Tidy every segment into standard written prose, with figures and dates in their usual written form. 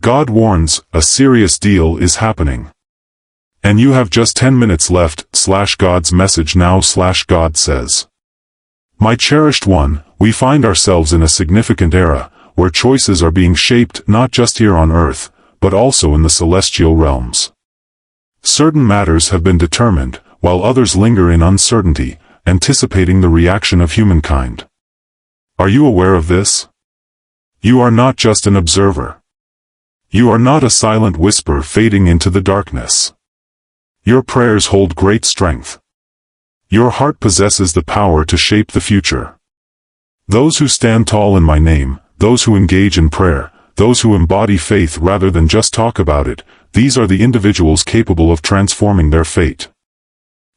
God warns, a serious deal is happening. And you have just 10 minutes left, God's message now, God says. My cherished one, we find ourselves in a significant era, where choices are being shaped not just here on earth, but also in the celestial realms. Certain matters have been determined, while others linger in uncertainty, anticipating the reaction of humankind. Are you aware of this? You are not just an observer. You are not a silent whisper fading into the darkness. Your prayers hold great strength. Your heart possesses the power to shape the future. Those who stand tall in my name, those who engage in prayer, those who embody faith rather than just talk about it, these are the individuals capable of transforming their fate.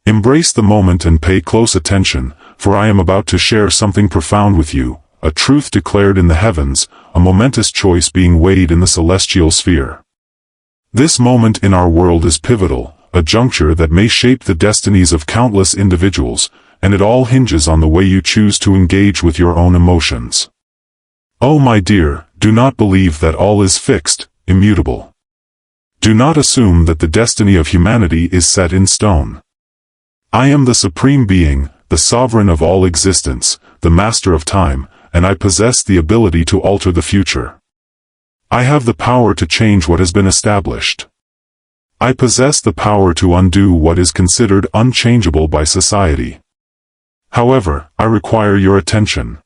Embrace the moment and pay close attention, for I am about to share something profound with you, a truth declared in the heavens, a momentous choice being weighed in the celestial sphere. This moment in our world is pivotal, a juncture that may shape the destinies of countless individuals, and it all hinges on the way you choose to engage with your own emotions. Oh my dear, do not believe that all is fixed, immutable. Do not assume that the destiny of humanity is set in stone. I am the supreme being, the sovereign of all existence, the master of time, and I possess the ability to alter the future. I have the power to change what has been established. I possess the power to undo what is considered unchangeable by society. However, I require your attention.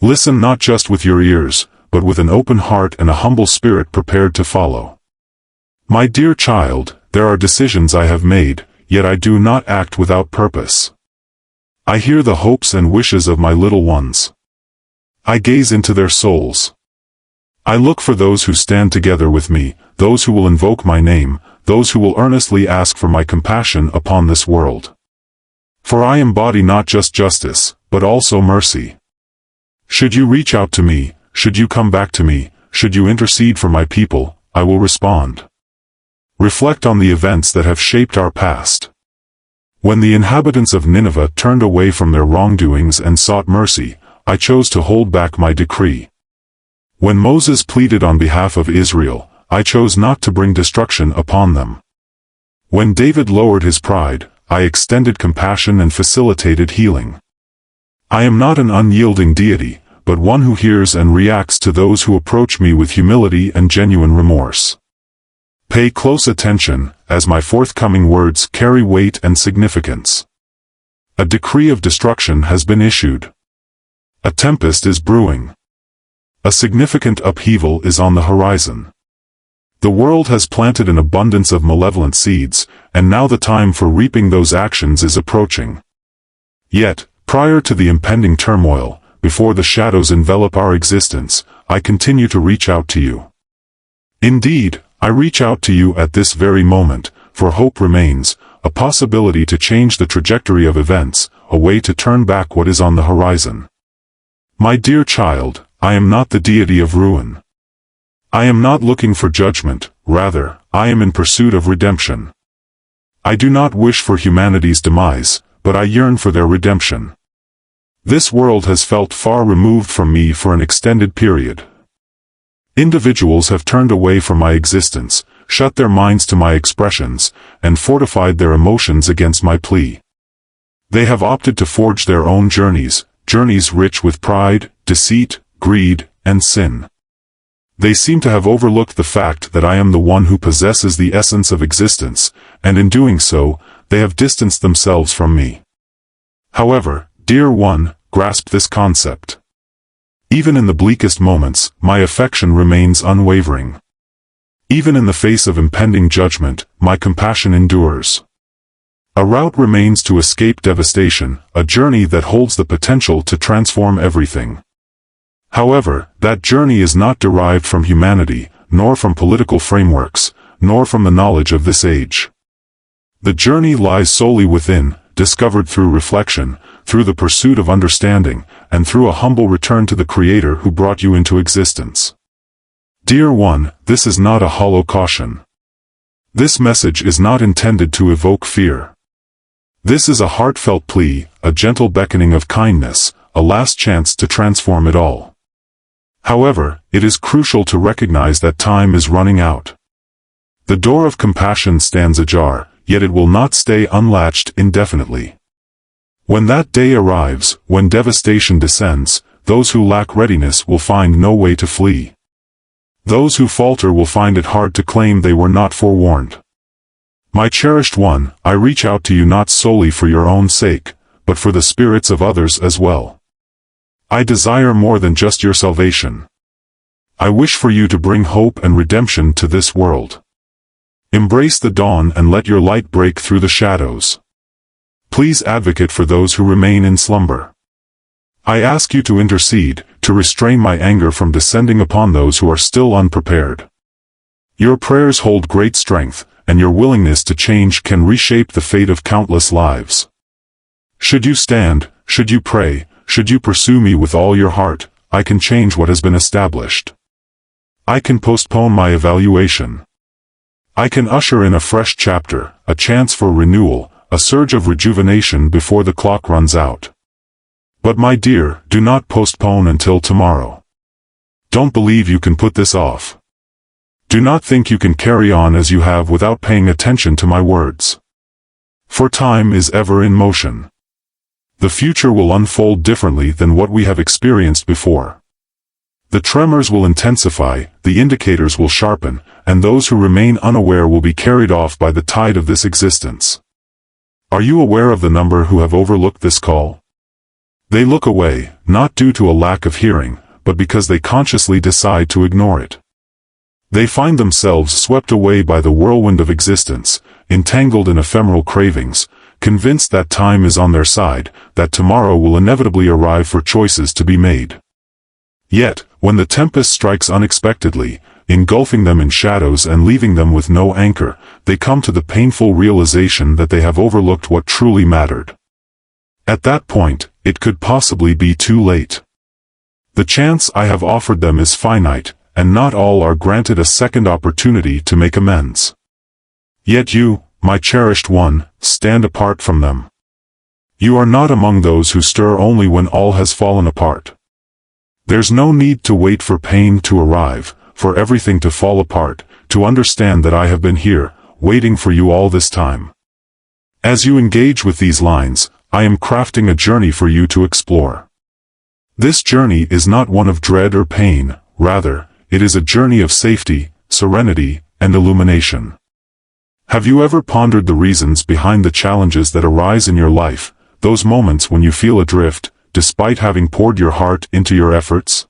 Listen not just with your ears, but with an open heart and a humble spirit prepared to follow. My dear child, there are decisions I have made, yet I do not act without purpose. I hear the hopes and wishes of my little ones. I gaze into their souls. I look for those who stand together with me, those who will invoke my name, those who will earnestly ask for my compassion upon this world. For I embody not just justice, but also mercy. Should you reach out to me, should you come back to me, should you intercede for my people, I will respond. Reflect on the events that have shaped our past. When the inhabitants of Nineveh turned away from their wrongdoings and sought mercy, I chose to hold back my decree. When Moses pleaded on behalf of Israel, I chose not to bring destruction upon them. When David lowered his pride, I extended compassion and facilitated healing. I am not an unyielding deity, but one who hears and reacts to those who approach me with humility and genuine remorse. Pay close attention, as my forthcoming words carry weight and significance. A decree of destruction has been issued. A tempest is brewing. A significant upheaval is on the horizon. The world has planted an abundance of malevolent seeds, and now the time for reaping those actions is approaching. Yet, prior to the impending turmoil, before the shadows envelop our existence, I continue to reach out to you. Indeed, I reach out to you at this very moment, for hope remains, a possibility to change the trajectory of events, a way to turn back what is on the horizon. My dear child, I am not the deity of ruin. I am not looking for judgment, rather, I am in pursuit of redemption. I do not wish for humanity's demise, but I yearn for their redemption. This world has felt far removed from me for an extended period. Individuals have turned away from my existence, shut their minds to my expressions, and fortified their emotions against my plea. They have opted to forge their own journeys, journeys rich with pride, deceit, greed, and sin. They seem to have overlooked the fact that I am the one who possesses the essence of existence, and in doing so, they have distanced themselves from me. However, dear one, grasp this concept. Even in the bleakest moments, my affection remains unwavering. Even in the face of impending judgment, my compassion endures. A route remains to escape devastation, a journey that holds the potential to transform everything. However, that journey is not derived from humanity, nor from political frameworks, nor from the knowledge of this age. The journey lies solely within, discovered through reflection, through the pursuit of understanding, and through a humble return to the Creator who brought you into existence. Dear one, this is not a hollow caution. This message is not intended to evoke fear. This is a heartfelt plea, a gentle beckoning of kindness, a last chance to transform it all. However, it is crucial to recognize that time is running out. The door of compassion stands ajar, yet it will not stay unlatched indefinitely. When that day arrives, when devastation descends, those who lack readiness will find no way to flee. Those who falter will find it hard to claim they were not forewarned. My cherished one, I reach out to you not solely for your own sake, but for the spirits of others as well. I desire more than just your salvation. I wish for you to bring hope and redemption to this world. Embrace the dawn and let your light break through the shadows. Please advocate for those who remain in slumber. I ask you to intercede, to restrain my anger from descending upon those who are still unprepared. Your prayers hold great strength, and your willingness to change can reshape the fate of countless lives. Should you stand, should you pray, should you pursue me with all your heart, I can change what has been established. I can postpone my evaluation. I can usher in a fresh chapter, a chance for renewal, a surge of rejuvenation before the clock runs out. But my dear, do not postpone until tomorrow. Don't believe you can put this off. Do not think you can carry on as you have without paying attention to my words. For time is ever in motion. The future will unfold differently than what we have experienced before. The tremors will intensify, the indicators will sharpen, and those who remain unaware will be carried off by the tide of this existence. Are you aware of the number who have overlooked this call? They look away, not due to a lack of hearing, but because they consciously decide to ignore it. They find themselves swept away by the whirlwind of existence, entangled in ephemeral cravings, convinced that time is on their side, that tomorrow will inevitably arrive for choices to be made. Yet, when the tempest strikes unexpectedly, engulfing them in shadows and leaving them with no anchor, they come to the painful realization that they have overlooked what truly mattered. At that point, it could possibly be too late. The chance I have offered them is finite, and not all are granted a second opportunity to make amends. Yet you, my cherished one, stand apart from them. You are not among those who stir only when all has fallen apart. There's no need to wait for pain to arrive, for everything to fall apart, to understand that I have been here, waiting for you all this time. As you engage with these lines, I am crafting a journey for you to explore. This journey is not one of dread or pain, rather, it is a journey of safety, serenity, and illumination. Have you ever pondered the reasons behind the challenges that arise in your life, those moments when you feel adrift, despite having poured your heart into your efforts?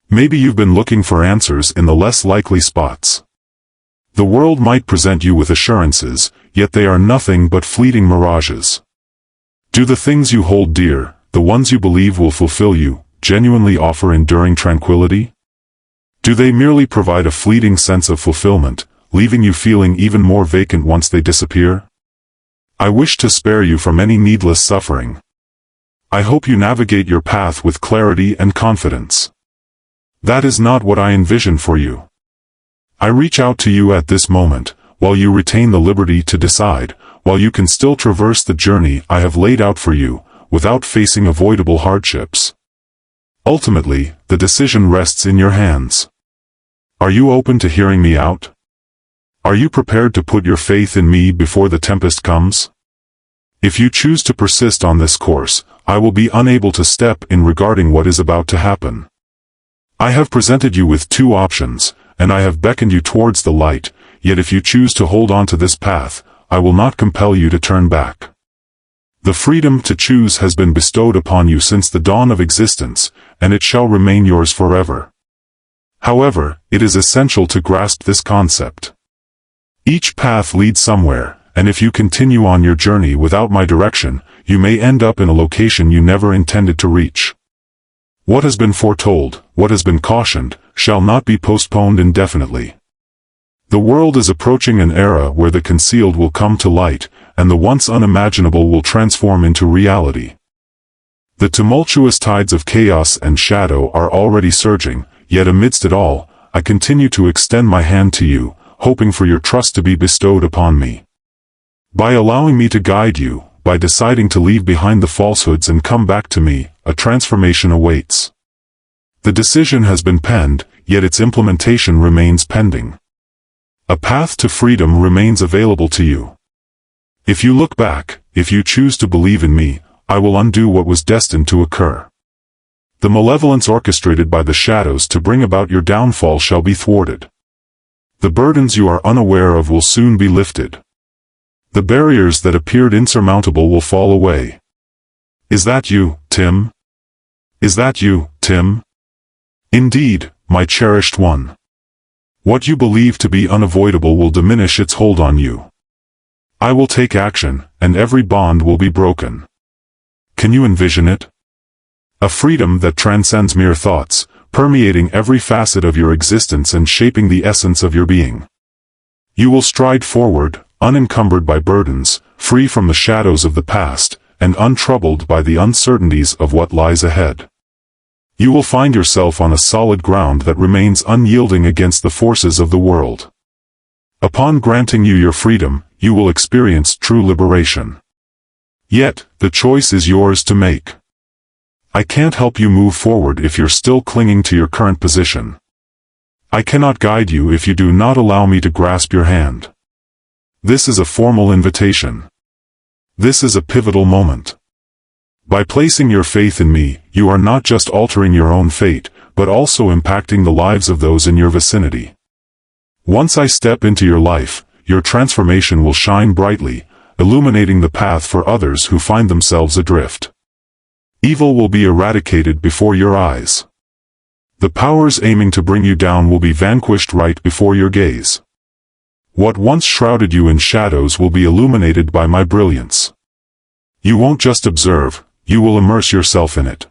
Maybe you've been looking for answers in the less likely spots. The world might present you with assurances, yet they are nothing but fleeting mirages. Do the things you hold dear, the ones you believe will fulfill you, genuinely offer enduring tranquility? Do they merely provide a fleeting sense of fulfillment, leaving you feeling even more vacant once they disappear? I wish to spare you from any needless suffering. I hope you navigate your path with clarity and confidence. That is not what I envision for you. I reach out to you at this moment, while you retain the liberty to decide, while you can still traverse the journey I have laid out for you, without facing avoidable hardships. Ultimately, the decision rests in your hands. Are you open to hearing me out? Are you prepared to put your faith in me before the tempest comes? If you choose to persist on this course, I will be unable to step in regarding what is about to happen. I have presented you with two options, and I have beckoned you towards the light, yet if you choose to hold on to this path, I will not compel you to turn back. The freedom to choose has been bestowed upon you since the dawn of existence, and it shall remain yours forever. However, it is essential to grasp this concept. Each path leads somewhere, and if you continue on your journey without my direction, you may end up in a location you never intended to reach. What has been foretold, what has been cautioned, shall not be postponed indefinitely. The world is approaching an era where the concealed will come to light, and the once unimaginable will transform into reality. The tumultuous tides of chaos and shadow are already surging, yet amidst it all, I continue to extend my hand to you, hoping for your trust to be bestowed upon me. By allowing me to guide you, by deciding to leave behind the falsehoods and come back to me, a transformation awaits. The decision has been penned, yet its implementation remains pending. A path to freedom remains available to you. If you look back, if you choose to believe in me, I will undo what was destined to occur. The malevolence orchestrated by the shadows to bring about your downfall shall be thwarted. The burdens you are unaware of will soon be lifted. The barriers that appeared insurmountable will fall away. Is that you, Tim? Is that you, Tim? Indeed, my cherished one. What you believe to be unavoidable will diminish its hold on you. I will take action, and every bond will be broken. Can you envision it? A freedom that transcends mere thoughts, permeating every facet of your existence and shaping the essence of your being. You will stride forward, unencumbered by burdens, free from the shadows of the past, and untroubled by the uncertainties of what lies ahead. You will find yourself on a solid ground that remains unyielding against the forces of the world. Upon granting you your freedom, you will experience true liberation. Yet, the choice is yours to make. I can't help you move forward if you're still clinging to your current position. I cannot guide you if you do not allow me to grasp your hand. This is a formal invitation. This is a pivotal moment. By placing your faith in me, you are not just altering your own fate, but also impacting the lives of those in your vicinity. Once I step into your life, your transformation will shine brightly, illuminating the path for others who find themselves adrift. Evil will be eradicated before your eyes. The powers aiming to bring you down will be vanquished right before your gaze. What once shrouded you in shadows will be illuminated by my brilliance. You won't just observe, you will immerse yourself in it.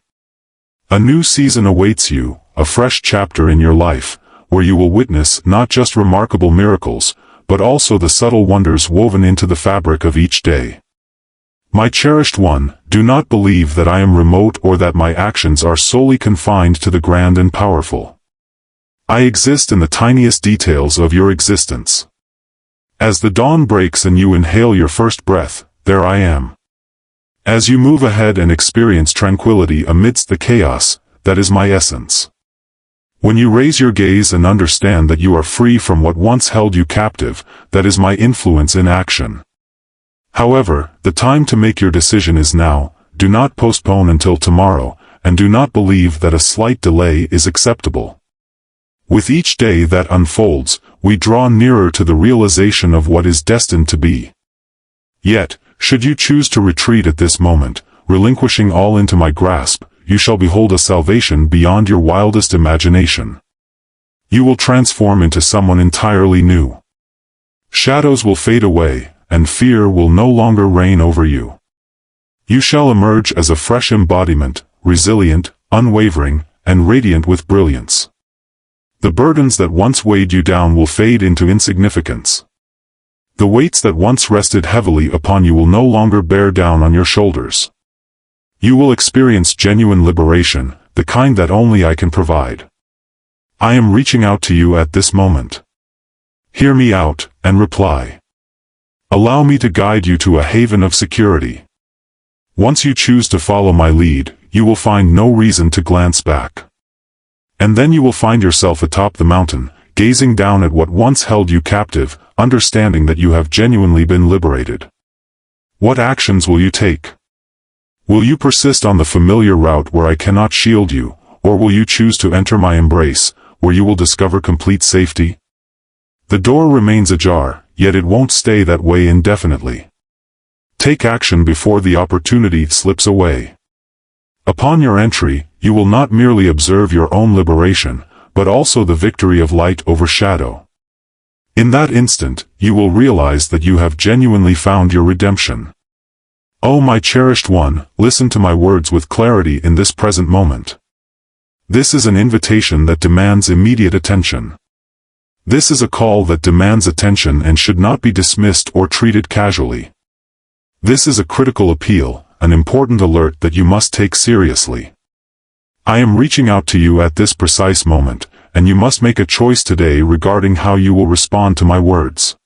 A new season awaits you, a fresh chapter in your life, where you will witness not just remarkable miracles, but also the subtle wonders woven into the fabric of each day. My cherished one, do not believe that I am remote or that my actions are solely confined to the grand and powerful. I exist in the tiniest details of your existence. As the dawn breaks and you inhale your first breath, there I am. As you move ahead and experience tranquility amidst the chaos, that is my essence. When you raise your gaze and understand that you are free from what once held you captive, that is my influence in action. However, the time to make your decision is now. Do not postpone until tomorrow, and do not believe that a slight delay is acceptable. With each day that unfolds, we draw nearer to the realization of what is destined to be. Yet, should you choose to retreat at this moment, relinquishing all into my grasp, you shall behold a salvation beyond your wildest imagination. You will transform into someone entirely new. Shadows will fade away, and fear will no longer reign over you. You shall emerge as a fresh embodiment, resilient, unwavering, and radiant with brilliance. The burdens that once weighed you down will fade into insignificance. The weights that once rested heavily upon you will no longer bear down on your shoulders. You will experience genuine liberation, the kind that only I can provide. I am reaching out to you at this moment. Hear me out, and reply. Allow me to guide you to a haven of security. Once you choose to follow my lead, you will find no reason to glance back. And then you will find yourself atop the mountain, gazing down at what once held you captive, understanding that you have genuinely been liberated. What actions will you take? Will you persist on the familiar route where I cannot shield you, or will you choose to enter my embrace, where you will discover complete safety? The door remains ajar, yet it won't stay that way indefinitely. Take action before the opportunity slips away. Upon your entry, you will not merely observe your own liberation, but also the victory of light over shadow. In that instant, you will realize that you have genuinely found your redemption. Oh my cherished one, listen to my words with clarity in this present moment. This is an invitation that demands immediate attention. This is a call that demands attention and should not be dismissed or treated casually. This is a critical appeal, an important alert that you must take seriously. I am reaching out to you at this precise moment, and you must make a choice today regarding how you will respond to my words.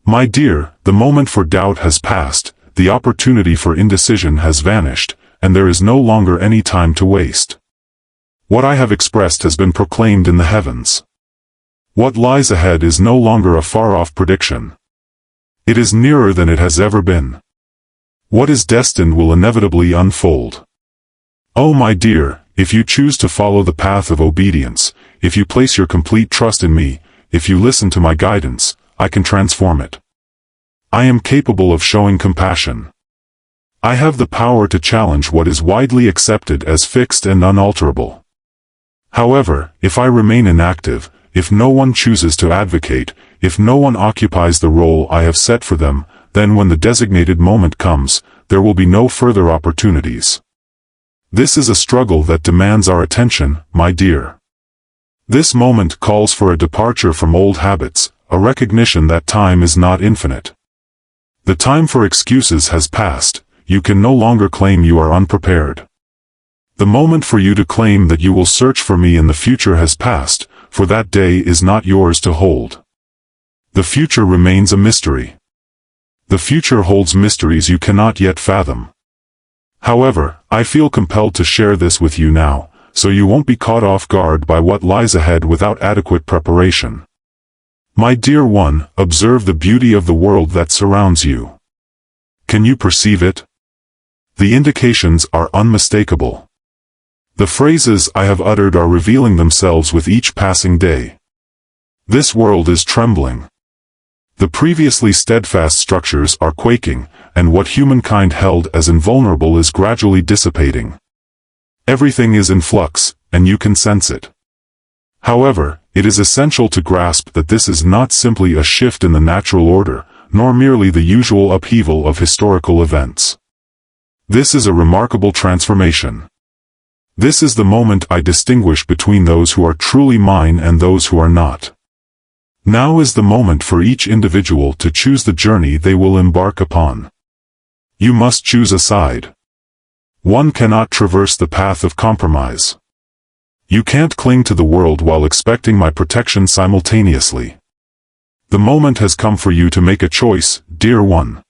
My dear, the moment for doubt has passed, the opportunity for indecision has vanished, and there is no longer any time to waste. What I have expressed has been proclaimed in the heavens. What lies ahead is no longer a far-off prediction. It is nearer than it has ever been. What is destined will inevitably unfold. Oh my dear, if you choose to follow the path of obedience, if you place your complete trust in me, if you listen to my guidance, I can transform it. I am capable of showing compassion. I have the power to challenge what is widely accepted as fixed and unalterable. However, if I remain inactive, if no one chooses to advocate, if no one occupies the role I have set for them, then when the designated moment comes, there will be no further opportunities. This is a struggle that demands our attention, my dear. This moment calls for a departure from old habits, a recognition that time is not infinite. The time for excuses has passed. You can no longer claim you are unprepared. The moment for you to claim that you will search for me in the future has passed, for that day is not yours to hold. The future remains a mystery. The future holds mysteries you cannot yet fathom. However, I feel compelled to share this with you now, so you won't be caught off guard by what lies ahead without adequate preparation. My dear one, observe the beauty of the world that surrounds you. Can you perceive it? The indications are unmistakable. The phrases I have uttered are revealing themselves with each passing day. This world is trembling. The previously steadfast structures are quaking, and what humankind held as invulnerable is gradually dissipating. Everything is in flux, and you can sense it. However, it is essential to grasp that this is not simply a shift in the natural order, nor merely the usual upheaval of historical events. This is a remarkable transformation. This is the moment I distinguish between those who are truly mine and those who are not. Now is the moment for each individual to choose the journey they will embark upon. You must choose a side. One cannot traverse the path of compromise. You can't cling to the world while expecting my protection simultaneously. The moment has come for you to make a choice, dear one.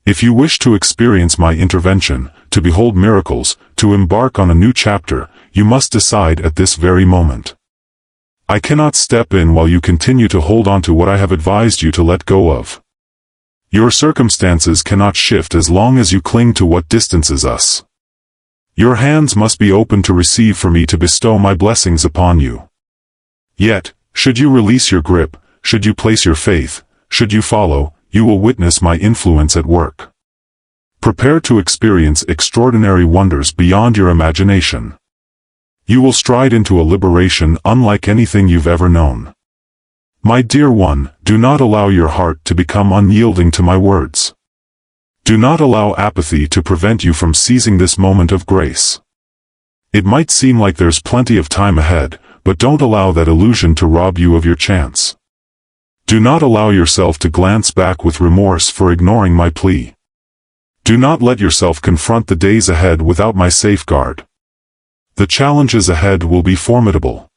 If you wish to experience my intervention, to behold miracles, to embark on a new chapter, you must decide at this very moment. I cannot step in while you continue to hold on to what I have advised you to let go of. Your circumstances cannot shift as long as you cling to what distances us. Your hands must be open to receive from me to bestow my blessings upon you. Yet, should you release your grip, should you place your faith, should you follow, you will witness my influence at work. Prepare to experience extraordinary wonders beyond your imagination. You will stride into a liberation unlike anything you've ever known. My dear one, do not allow your heart to become unyielding to my words. Do not allow apathy to prevent you from seizing this moment of grace. It might seem like there's plenty of time ahead, but don't allow that illusion to rob you of your chance. Do not allow yourself to glance back with remorse for ignoring my plea. Do not let yourself confront the days ahead without my safeguard. The challenges ahead will be formidable.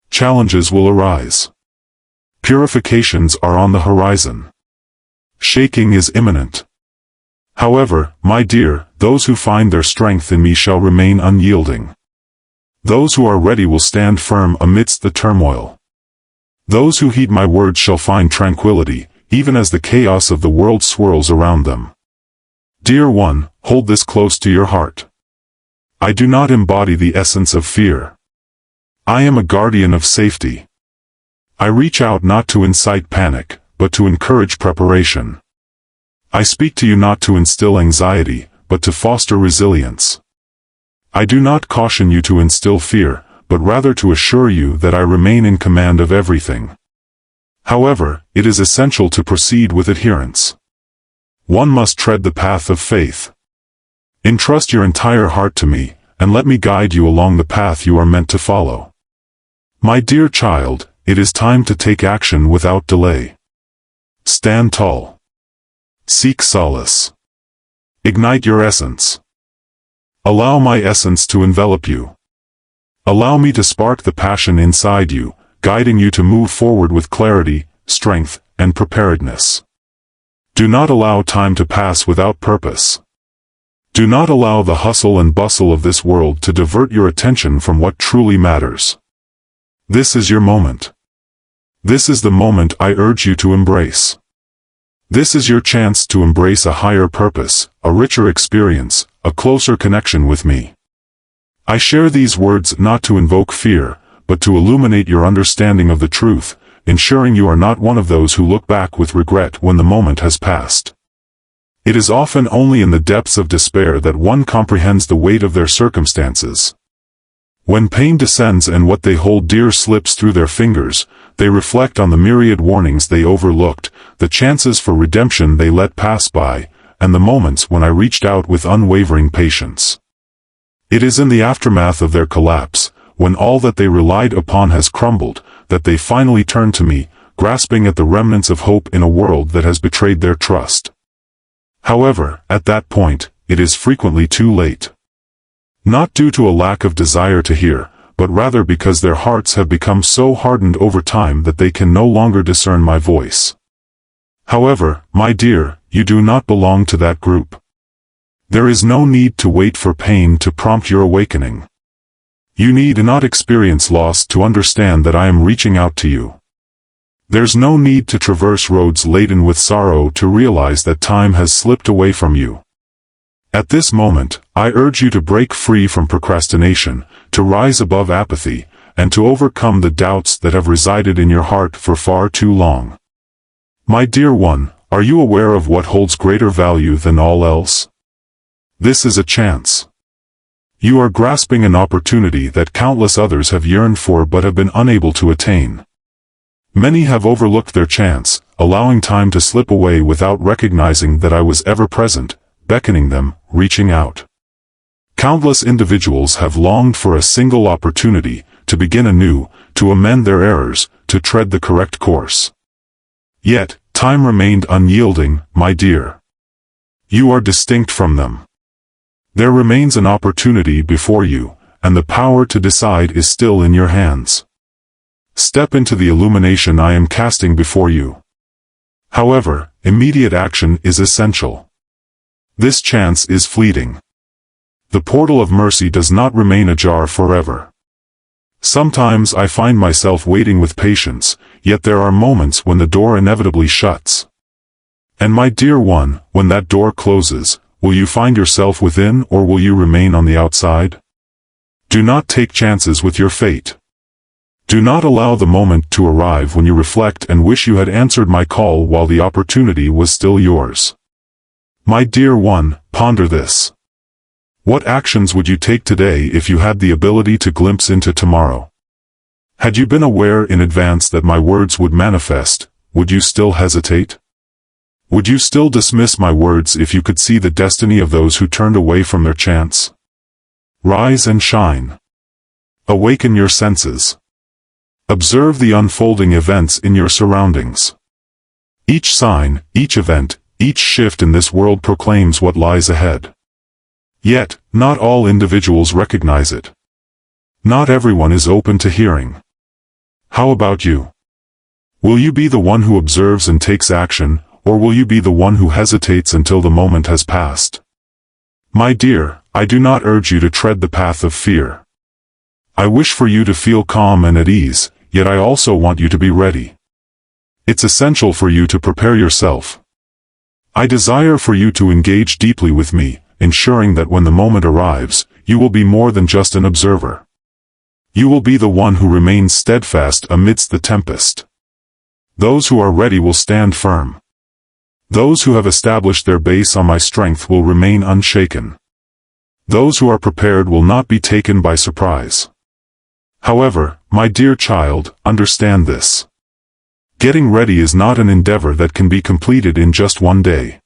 Challenges will arise. Purifications are on the horizon. Shaking is imminent. However, my dear, those who find their strength in me shall remain unyielding. Those who are ready will stand firm amidst the turmoil. Those who heed my words shall find tranquility, even as the chaos of the world swirls around them. Dear one, hold this close to your heart. I do not embody the essence of fear. I am a guardian of safety. I reach out not to incite panic, but to encourage preparation. I speak to you not to instill anxiety, but to foster resilience. I do not caution you to instill fear, but rather to assure you that I remain in command of everything. However, it is essential to proceed with adherence. One must tread the path of faith. Entrust your entire heart to me, and let me guide you along the path you are meant to follow. My dear child, it is time to take action without delay. Stand tall. Seek solace. Ignite your essence. Allow my essence to envelop you. Allow me to spark the passion inside you, guiding you to move forward with clarity, strength, and preparedness. Do not allow time to pass without purpose. Do not allow the hustle and bustle of this world to divert your attention from what truly matters. This is your moment. This is the moment I urge you to embrace. This is your chance to embrace a higher purpose, a richer experience, a closer connection with me. I share these words not to invoke fear, but to illuminate your understanding of the truth, ensuring you are not one of those who look back with regret when the moment has passed. It is often only in the depths of despair that one comprehends the weight of their circumstances. When pain descends and what they hold dear slips through their fingers, they reflect on the myriad warnings they overlooked, the chances for redemption they let pass by, and the moments when I reached out with unwavering patience. It is in the aftermath of their collapse, when all that they relied upon has crumbled, that they finally turn to me, grasping at the remnants of hope in a world that has betrayed their trust. However, at that point, it is frequently too late. Not due to a lack of desire to hear, but rather because their hearts have become so hardened over time that they can no longer discern my voice. However, my dear, you do not belong to that group. There is no need to wait for pain to prompt your awakening. You need not experience loss to understand that I am reaching out to you. There's no need to traverse roads laden with sorrow to realize that time has slipped away from you. At this moment, I urge you to break free from procrastination, to rise above apathy, and to overcome the doubts that have resided in your heart for far too long. My dear one, are you aware of what holds greater value than all else? This is a chance. You are grasping an opportunity that countless others have yearned for but have been unable to attain. Many have overlooked their chance, allowing time to slip away without recognizing that I was ever present, beckoning them, reaching out. Countless individuals have longed for a single opportunity, to begin anew, to amend their errors, to tread the correct course. Yet, time remained unyielding, my dear. You are distinct from them. There remains an opportunity before you, and the power to decide is still in your hands. Step into the illumination I am casting before you. However, immediate action is essential. This chance is fleeting. The portal of mercy does not remain ajar forever. Sometimes I find myself waiting with patience, yet there are moments when the door inevitably shuts. And my dear one, when that door closes, will you find yourself within or will you remain on the outside? Do not take chances with your fate. Do not allow the moment to arrive when you reflect and wish you had answered my call while the opportunity was still yours. My dear one, ponder this. What actions would you take today if you had the ability to glimpse into tomorrow? Had you been aware in advance that my words would manifest, would you still hesitate? Would you still dismiss my words if you could see the destiny of those who turned away from their chance? Rise and shine. Awaken your senses. Observe the unfolding events in your surroundings. Each sign, each event, each shift in this world proclaims what lies ahead. Yet, not all individuals recognize it. Not everyone is open to hearing. How about you? Will you be the one who observes and takes action, or will you be the one who hesitates until the moment has passed? My dear, I do not urge you to tread the path of fear. I wish for you to feel calm and at ease, yet I also want you to be ready. It's essential for you to prepare yourself. I desire for you to engage deeply with me, ensuring that when the moment arrives, you will be more than just an observer. You will be the one who remains steadfast amidst the tempest. Those who are ready will stand firm. Those who have established their base on my strength will remain unshaken. Those who are prepared will not be taken by surprise. However, my dear child, understand this. Getting ready is not an endeavor that can be completed in just one day.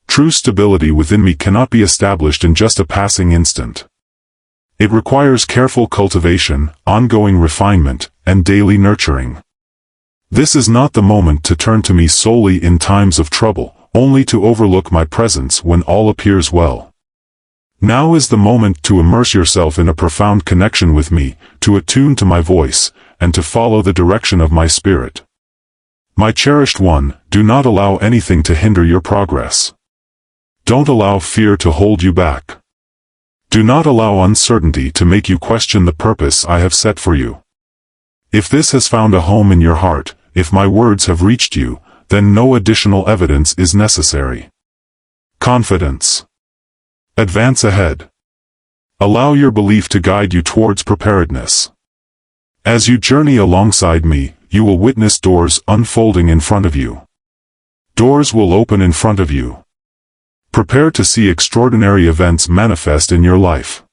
True stability within me cannot be established in just a passing instant. It requires careful cultivation, ongoing refinement, and daily nurturing. This is not the moment to turn to me solely in times of trouble, only to overlook my presence when all appears well. Now is the moment to immerse yourself in a profound connection with me, to attune to my voice, and to follow the direction of my spirit. My cherished one, do not allow anything to hinder your progress. Don't allow fear to hold you back. Do not allow uncertainty to make you question the purpose I have set for you. If this has found a home in your heart, if my words have reached you, then no additional evidence is necessary. Confidence. Advance ahead. Allow your belief to guide you towards preparedness. As you journey alongside me, you will witness doors unfolding in front of you. Doors will open in front of you. Prepare to see extraordinary events manifest in your life.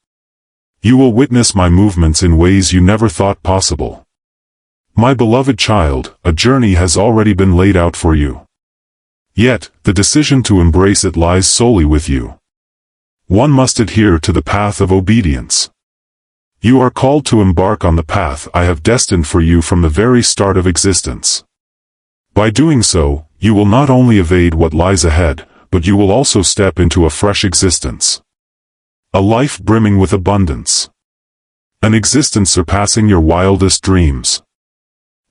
You will witness my movements in ways you never thought possible. My beloved child, a journey has already been laid out for you. Yet, the decision to embrace it lies solely with you. One must adhere to the path of obedience. You are called to embark on the path I have destined for you from the very start of existence. By doing so, you will not only evade what lies ahead, but you will also step into a fresh existence. A life brimming with abundance. An existence surpassing your wildest dreams.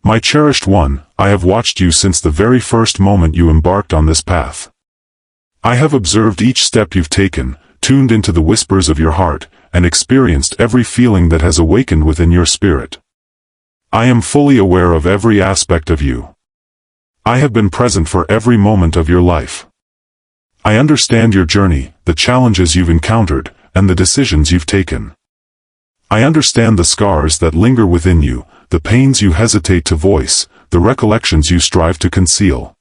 My cherished one, I have watched you since the very first moment you embarked on this path. I have observed each step you've taken, tuned into the whispers of your heart, and experienced every feeling that has awakened within your spirit. I am fully aware of every aspect of you. I have been present for every moment of your life. I understand your journey, the challenges you've encountered, and the decisions you've taken. I understand the scars that linger within you, the pains you hesitate to voice, the recollections you strive to conceal.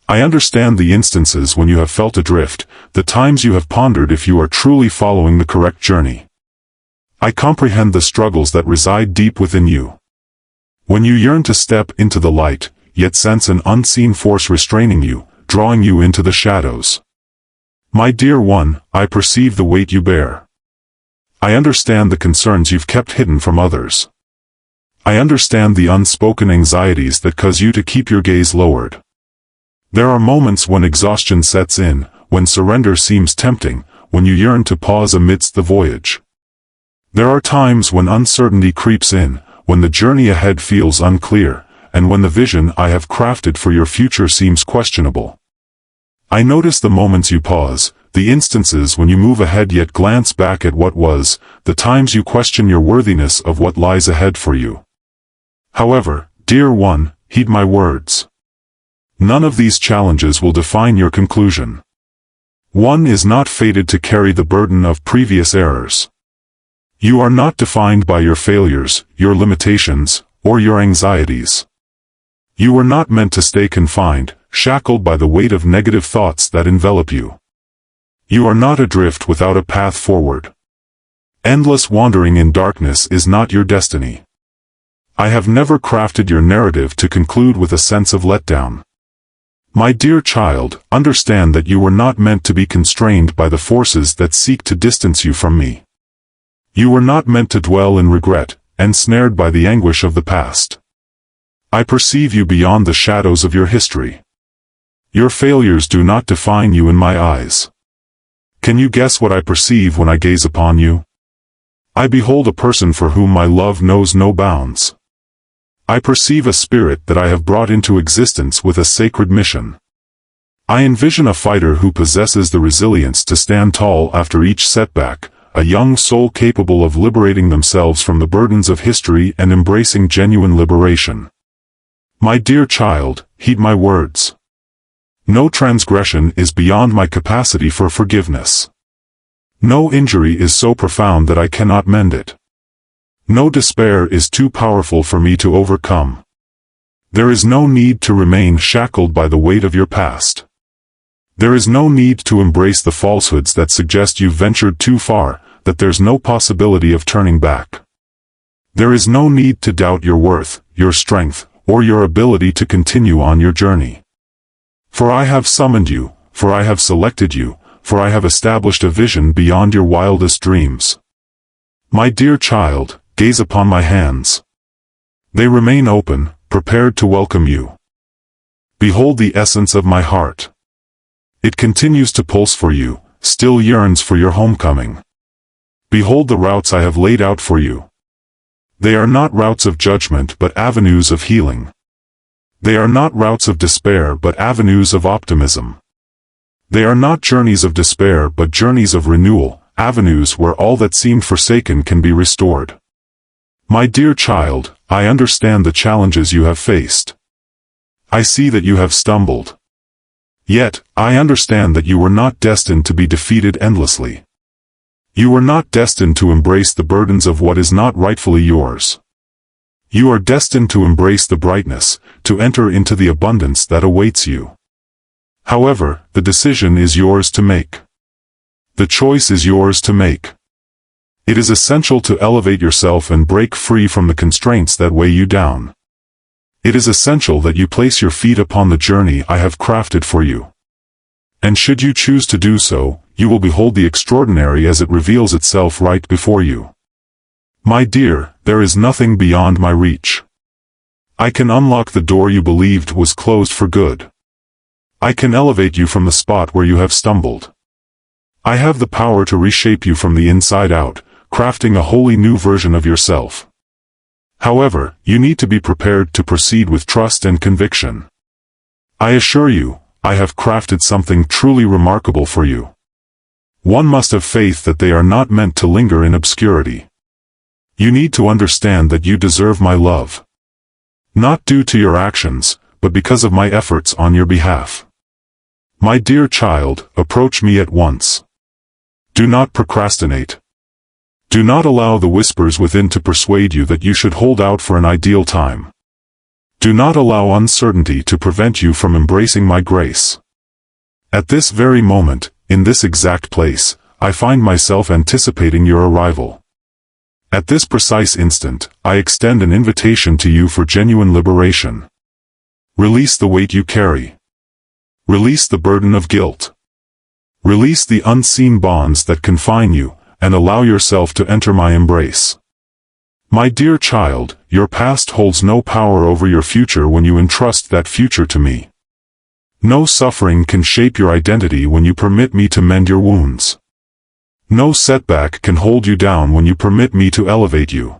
I understand the instances when you have felt adrift, the times you have pondered if you are truly following the correct journey. I comprehend the struggles that reside deep within you. When you yearn to step into the light, yet sense an unseen force restraining you, drawing you into the shadows. My dear one, I perceive the weight you bear. I understand the concerns you've kept hidden from others. I understand the unspoken anxieties that cause you to keep your gaze lowered. There are moments when exhaustion sets in, when surrender seems tempting, when you yearn to pause amidst the voyage. There are times when uncertainty creeps in, when the journey ahead feels unclear, and when the vision I have crafted for your future seems questionable. I notice the moments you pause, the instances when you move ahead yet glance back at what was, the times you question your worthiness of what lies ahead for you. However, dear one, heed my words. None of these challenges will define your conclusion. One is not fated to carry the burden of previous errors. You are not defined by your failures, your limitations, or your anxieties. You are not meant to stay confined, shackled by the weight of negative thoughts that envelop you. You are not adrift without a path forward. Endless wandering in darkness is not your destiny. I have never crafted your narrative to conclude with a sense of letdown. My dear child, understand that you were not meant to be constrained by the forces that seek to distance you from me. You were not meant to dwell in regret, ensnared by the anguish of the past. I perceive you beyond the shadows of your history. Your failures do not define you in my eyes. Can you guess what I perceive when I gaze upon you? I behold a person for whom my love knows no bounds. I perceive a spirit that I have brought into existence with a sacred mission. I envision a fighter who possesses the resilience to stand tall after each setback, a young soul capable of liberating themselves from the burdens of history and embracing genuine liberation. My dear child, heed my words. No transgression is beyond my capacity for forgiveness. No injury is so profound that I cannot mend it. No despair is too powerful for me to overcome. There is no need to remain shackled by the weight of your past. There is no need to embrace the falsehoods that suggest you've ventured too far, that there's no possibility of turning back. There is no need to doubt your worth, your strength, or your ability to continue on your journey. For I have summoned you, for I have selected you, for I have established a vision beyond your wildest dreams. My dear child, gaze upon my hands. They remain open, prepared to welcome you. Behold the essence of my heart. It continues to pulse for you, still yearns for your homecoming. Behold the routes I have laid out for you. They are not routes of judgment but avenues of healing. They are not routes of despair but avenues of optimism. They are not journeys of despair but journeys of renewal, avenues where all that seemed forsaken can be restored. My dear child, I understand the challenges you have faced. I see that you have stumbled. Yet, I understand that you were not destined to be defeated endlessly. You were not destined to embrace the burdens of what is not rightfully yours. You are destined to embrace the brightness, to enter into the abundance that awaits you. However, the decision is yours to make. The choice is yours to make. It is essential to elevate yourself and break free from the constraints that weigh you down. It is essential that you place your feet upon the journey I have crafted for you. And should you choose to do so, you will behold the extraordinary as it reveals itself right before you. My dear, there is nothing beyond my reach. I can unlock the door you believed was closed for good. I can elevate you from the spot where you have stumbled. I have the power to reshape you from the inside out, crafting a wholly new version of yourself. However, you need to be prepared to proceed with trust and conviction. I assure you, I have crafted something truly remarkable for you. One must have faith that they are not meant to linger in obscurity. You need to understand that you deserve my love. Not due to your actions, but because of my efforts on your behalf. My dear child, approach me at once. Do not procrastinate. Do not allow the whispers within to persuade you that you should hold out for an ideal time. Do not allow uncertainty to prevent you from embracing my grace. At this very moment, in this exact place, I find myself anticipating your arrival. At this precise instant, I extend an invitation to you for genuine liberation. Release the weight you carry. Release the burden of guilt. Release the unseen bonds that confine you, and allow yourself to enter my embrace. My dear child, your past holds no power over your future when you entrust that future to me. No suffering can shape your identity when you permit me to mend your wounds. No setback can hold you down when you permit me to elevate you.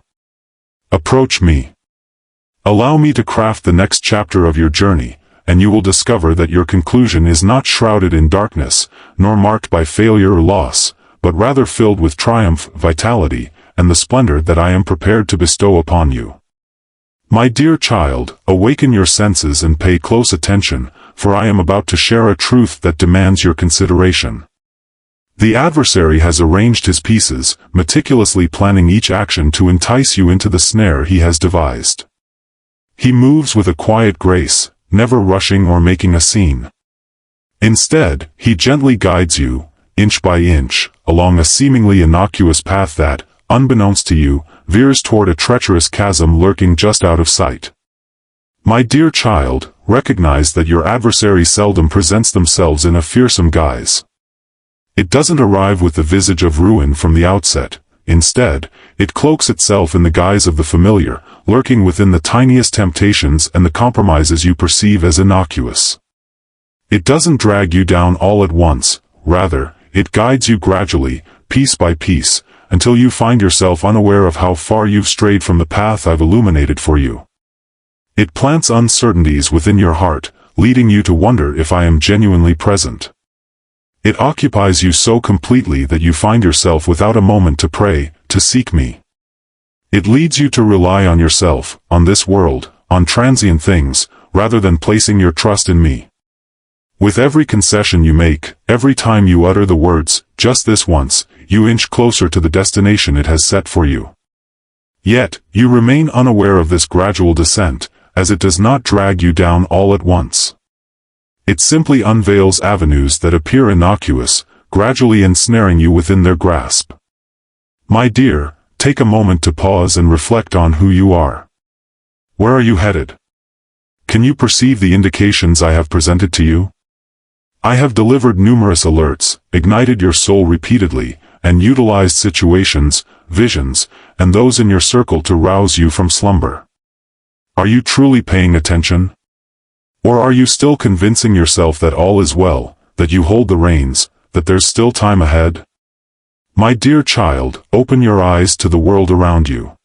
Approach me. Allow me to craft the next chapter of your journey, and you will discover that your conclusion is not shrouded in darkness, nor marked by failure or loss, but rather filled with triumph, vitality, and the splendor that I am prepared to bestow upon you. My dear child, awaken your senses and pay close attention, for I am about to share a truth that demands your consideration. The adversary has arranged his pieces, meticulously planning each action to entice you into the snare he has devised. He moves with a quiet grace, never rushing or making a scene. Instead, he gently guides you, inch by inch, along a seemingly innocuous path that, unbeknownst to you, veers toward a treacherous chasm lurking just out of sight. My dear child, recognize that your adversary seldom presents themselves in a fearsome guise. It doesn't arrive with the visage of ruin from the outset. Instead, it cloaks itself in the guise of the familiar, lurking within the tiniest temptations and the compromises you perceive as innocuous. It doesn't drag you down all at once, rather, it guides you gradually, piece by piece, until you find yourself unaware of how far you've strayed from the path I've illuminated for you. It plants uncertainties within your heart, leading you to wonder if I am genuinely present. It occupies you so completely that you find yourself without a moment to pray, to seek me. It leads you to rely on yourself, on this world, on transient things, rather than placing your trust in me. With every concession you make, every time you utter the words, just this once, you inch closer to the destination it has set for you. Yet, you remain unaware of this gradual descent, as it does not drag you down all at once. It simply unveils avenues that appear innocuous, gradually ensnaring you within their grasp. My dear, take a moment to pause and reflect on who you are. Where are you headed? Can you perceive the indications I have presented to you? I have delivered numerous alerts, ignited your soul repeatedly, and utilized situations, visions, and those in your circle to rouse you from slumber. Are you truly paying attention? Or are you still convincing yourself that all is well, that you hold the reins, that there's still time ahead? My dear child, open your eyes to the world around you.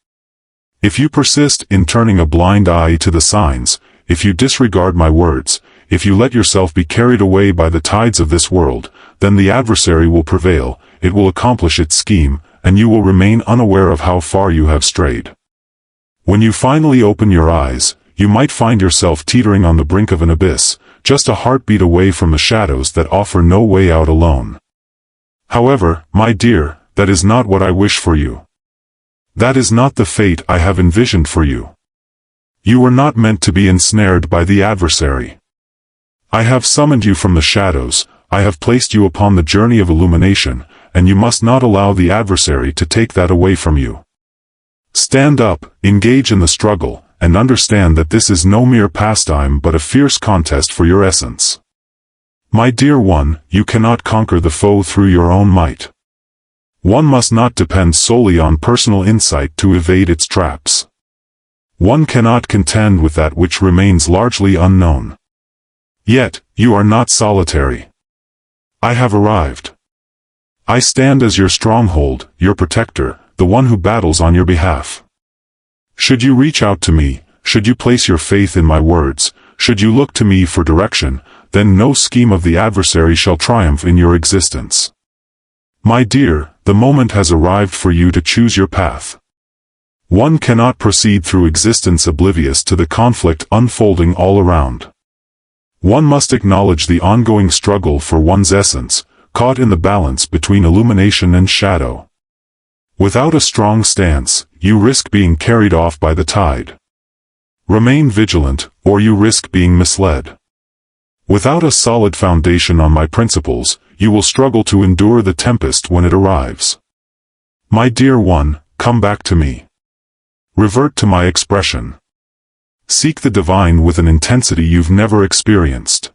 If you persist in turning a blind eye to the signs, if you disregard my words, if you let yourself be carried away by the tides of this world, then the adversary will prevail, it will accomplish its scheme, and you will remain unaware of how far you have strayed. When you finally open your eyes, you might find yourself teetering on the brink of an abyss, just a heartbeat away from the shadows that offer no way out alone. However, my dear, that is not what I wish for you. That is not the fate I have envisioned for you. You were not meant to be ensnared by the adversary. I have summoned you from the shadows, I have placed you upon the journey of illumination, and you must not allow the adversary to take that away from you. Stand up, engage in the struggle, and understand that this is no mere pastime but a fierce contest for your essence. My dear one, you cannot conquer the foe through your own might. One must not depend solely on personal insight to evade its traps. One cannot contend with that which remains largely unknown. Yet, you are not solitary. I have arrived. I stand as your stronghold, your protector, the one who battles on your behalf. Should you reach out to me, should you place your faith in my words, should you look to me for direction, then no scheme of the adversary shall triumph in your existence. My dear, the moment has arrived for you to choose your path. One cannot proceed through existence oblivious to the conflict unfolding all around. One must acknowledge the ongoing struggle for one's essence, caught in the balance between illumination and shadow. Without a strong stance, you risk being carried off by the tide. Remain vigilant, or you risk being misled. Without a solid foundation on my principles, you will struggle to endure the tempest when it arrives. My dear one, come back to me. Revert to my expression. Seek the divine with an intensity you've never experienced.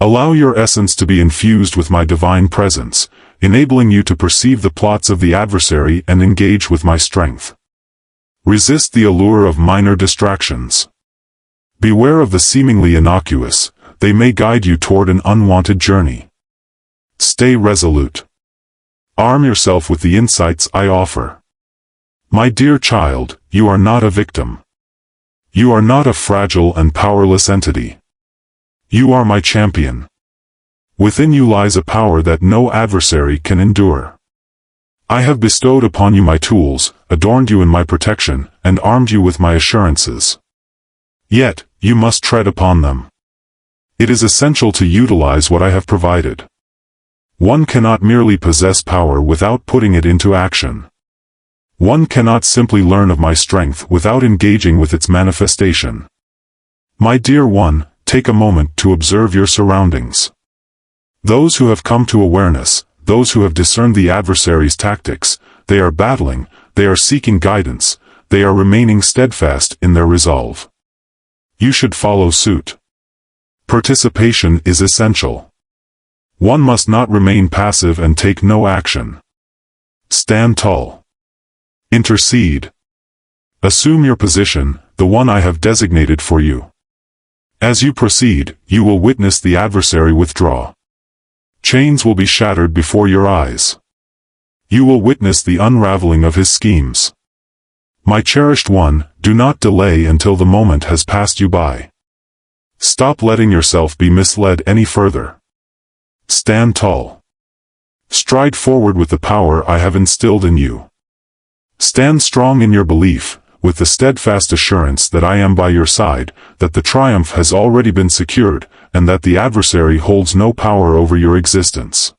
Allow your essence to be infused with my divine presence, enabling you to perceive the plots of the adversary and engage with my strength. Resist the allure of minor distractions. Beware of the seemingly innocuous, they may guide you toward an unwanted journey. Stay resolute. Arm yourself with the insights I offer. My dear child, you are not a victim. You are not a fragile and powerless entity. You are my champion. Within you lies a power that no adversary can endure. I have bestowed upon you my tools, adorned you in my protection, and armed you with my assurances. Yet, you must tread upon them. It is essential to utilize what I have provided. One cannot merely possess power without putting it into action. One cannot simply learn of my strength without engaging with its manifestation. My dear one, take a moment to observe your surroundings. Those who have come to awareness, those who have discerned the adversary's tactics, they are battling, they are seeking guidance, they are remaining steadfast in their resolve. You should follow suit. Participation is essential. One must not remain passive and take no action. Stand tall. Intercede. Assume your position, the one I have designated for you. As you proceed, you will witness the adversary withdraw. Chains will be shattered before your eyes. You will witness the unraveling of his schemes. My cherished one, do not delay until the moment has passed you by. Stop letting yourself be misled any further. Stand tall. Stride forward with the power I have instilled in you. Stand strong in your belief, with the steadfast assurance that I am by your side, that the triumph has already been secured, and that the adversary holds no power over your existence.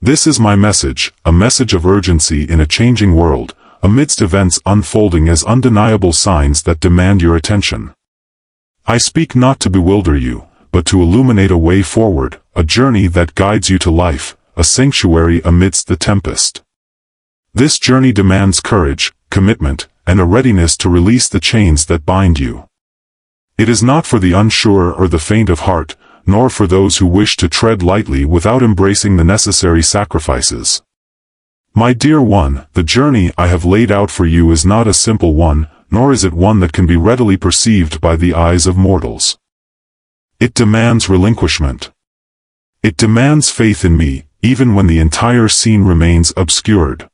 This is my message, a message of urgency in a changing world, amidst events unfolding as undeniable signs that demand your attention. I speak not to bewilder you, but to illuminate a way forward, a journey that guides you to life, a sanctuary amidst the tempest. This journey demands courage, commitment, and a readiness to release the chains that bind you. It is not for the unsure or the faint of heart, nor for those who wish to tread lightly without embracing the necessary sacrifices. My dear one, the journey I have laid out for you is not a simple one, nor is it one that can be readily perceived by the eyes of mortals. It demands relinquishment. It demands faith in me, even when the entire scene remains obscured.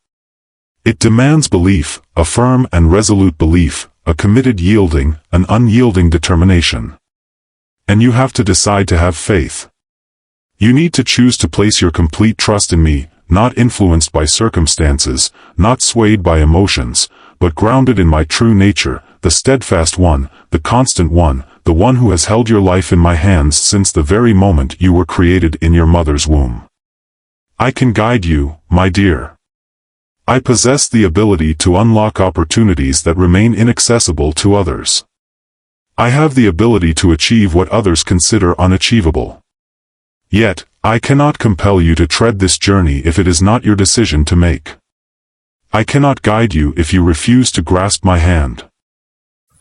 It demands belief, a firm and resolute belief, a committed yielding, an unyielding determination. and you have to decide to have faith. You need to choose to place your complete trust in me, not influenced by circumstances, not swayed by emotions, but grounded in my true nature, the steadfast one, the constant one, the one who has held your life in my hands since the very moment you were created in your mother's womb. I can guide you, my dear. I possess the ability to unlock opportunities that remain inaccessible to others. I have the ability to achieve what others consider unachievable. Yet, I cannot compel you to tread this journey if it is not your decision to make. I cannot guide you if you refuse to grasp my hand.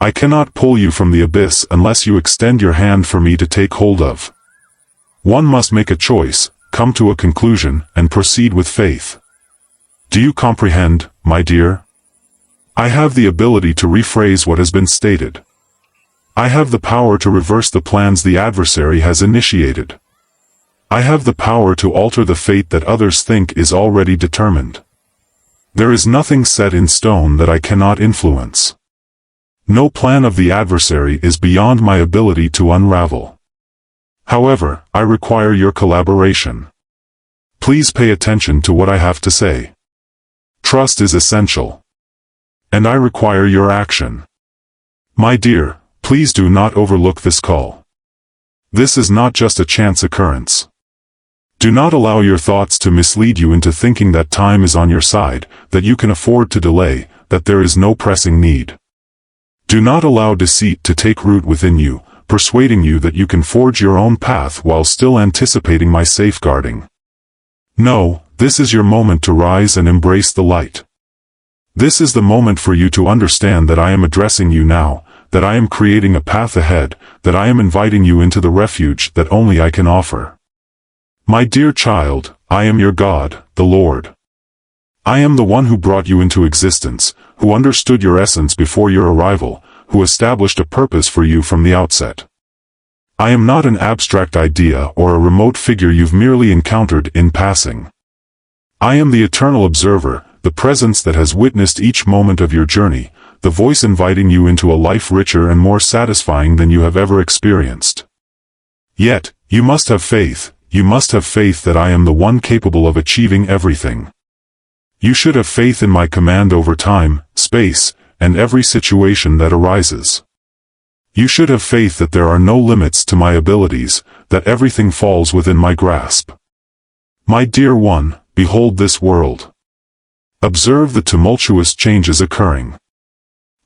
I cannot pull you from the abyss unless you extend your hand for me to take hold of. One must make a choice, come to a conclusion, and proceed with faith. Do you comprehend, my dear? I have the ability to rephrase what has been stated. I have the power to reverse the plans the adversary has initiated. I have the power to alter the fate that others think is already determined. There is nothing set in stone that I cannot influence. No plan of the adversary is beyond my ability to unravel. However, I require your collaboration. Please pay attention to what I have to say. Trust is essential. And I require your action. My dear, please do not overlook this call. This is not just a chance occurrence. Do not allow your thoughts to mislead you into thinking that time is on your side, that you can afford to delay, that there is no pressing need. Do not allow deceit to take root within you, persuading you that you can forge your own path while still anticipating my safeguarding. No, this is your moment to rise and embrace the light. This is the moment for you to understand that I am addressing you now, that I am creating a path ahead, that I am inviting you into the refuge that only I can offer. My dear child, I am your God, the Lord. I am the one who brought you into existence, who understood your essence before your arrival, who established a purpose for you from the outset. I am not an abstract idea or a remote figure you've merely encountered in passing. I am the eternal observer, the presence that has witnessed each moment of your journey, the voice inviting you into a life richer and more satisfying than you have ever experienced. Yet, you must have faith. You must have faith that I am the one capable of achieving everything. You should have faith in my command over time, space, and every situation that arises. You should have faith that there are no limits to my abilities, that everything falls within my grasp. My dear one, behold this world. Observe the tumultuous changes occurring.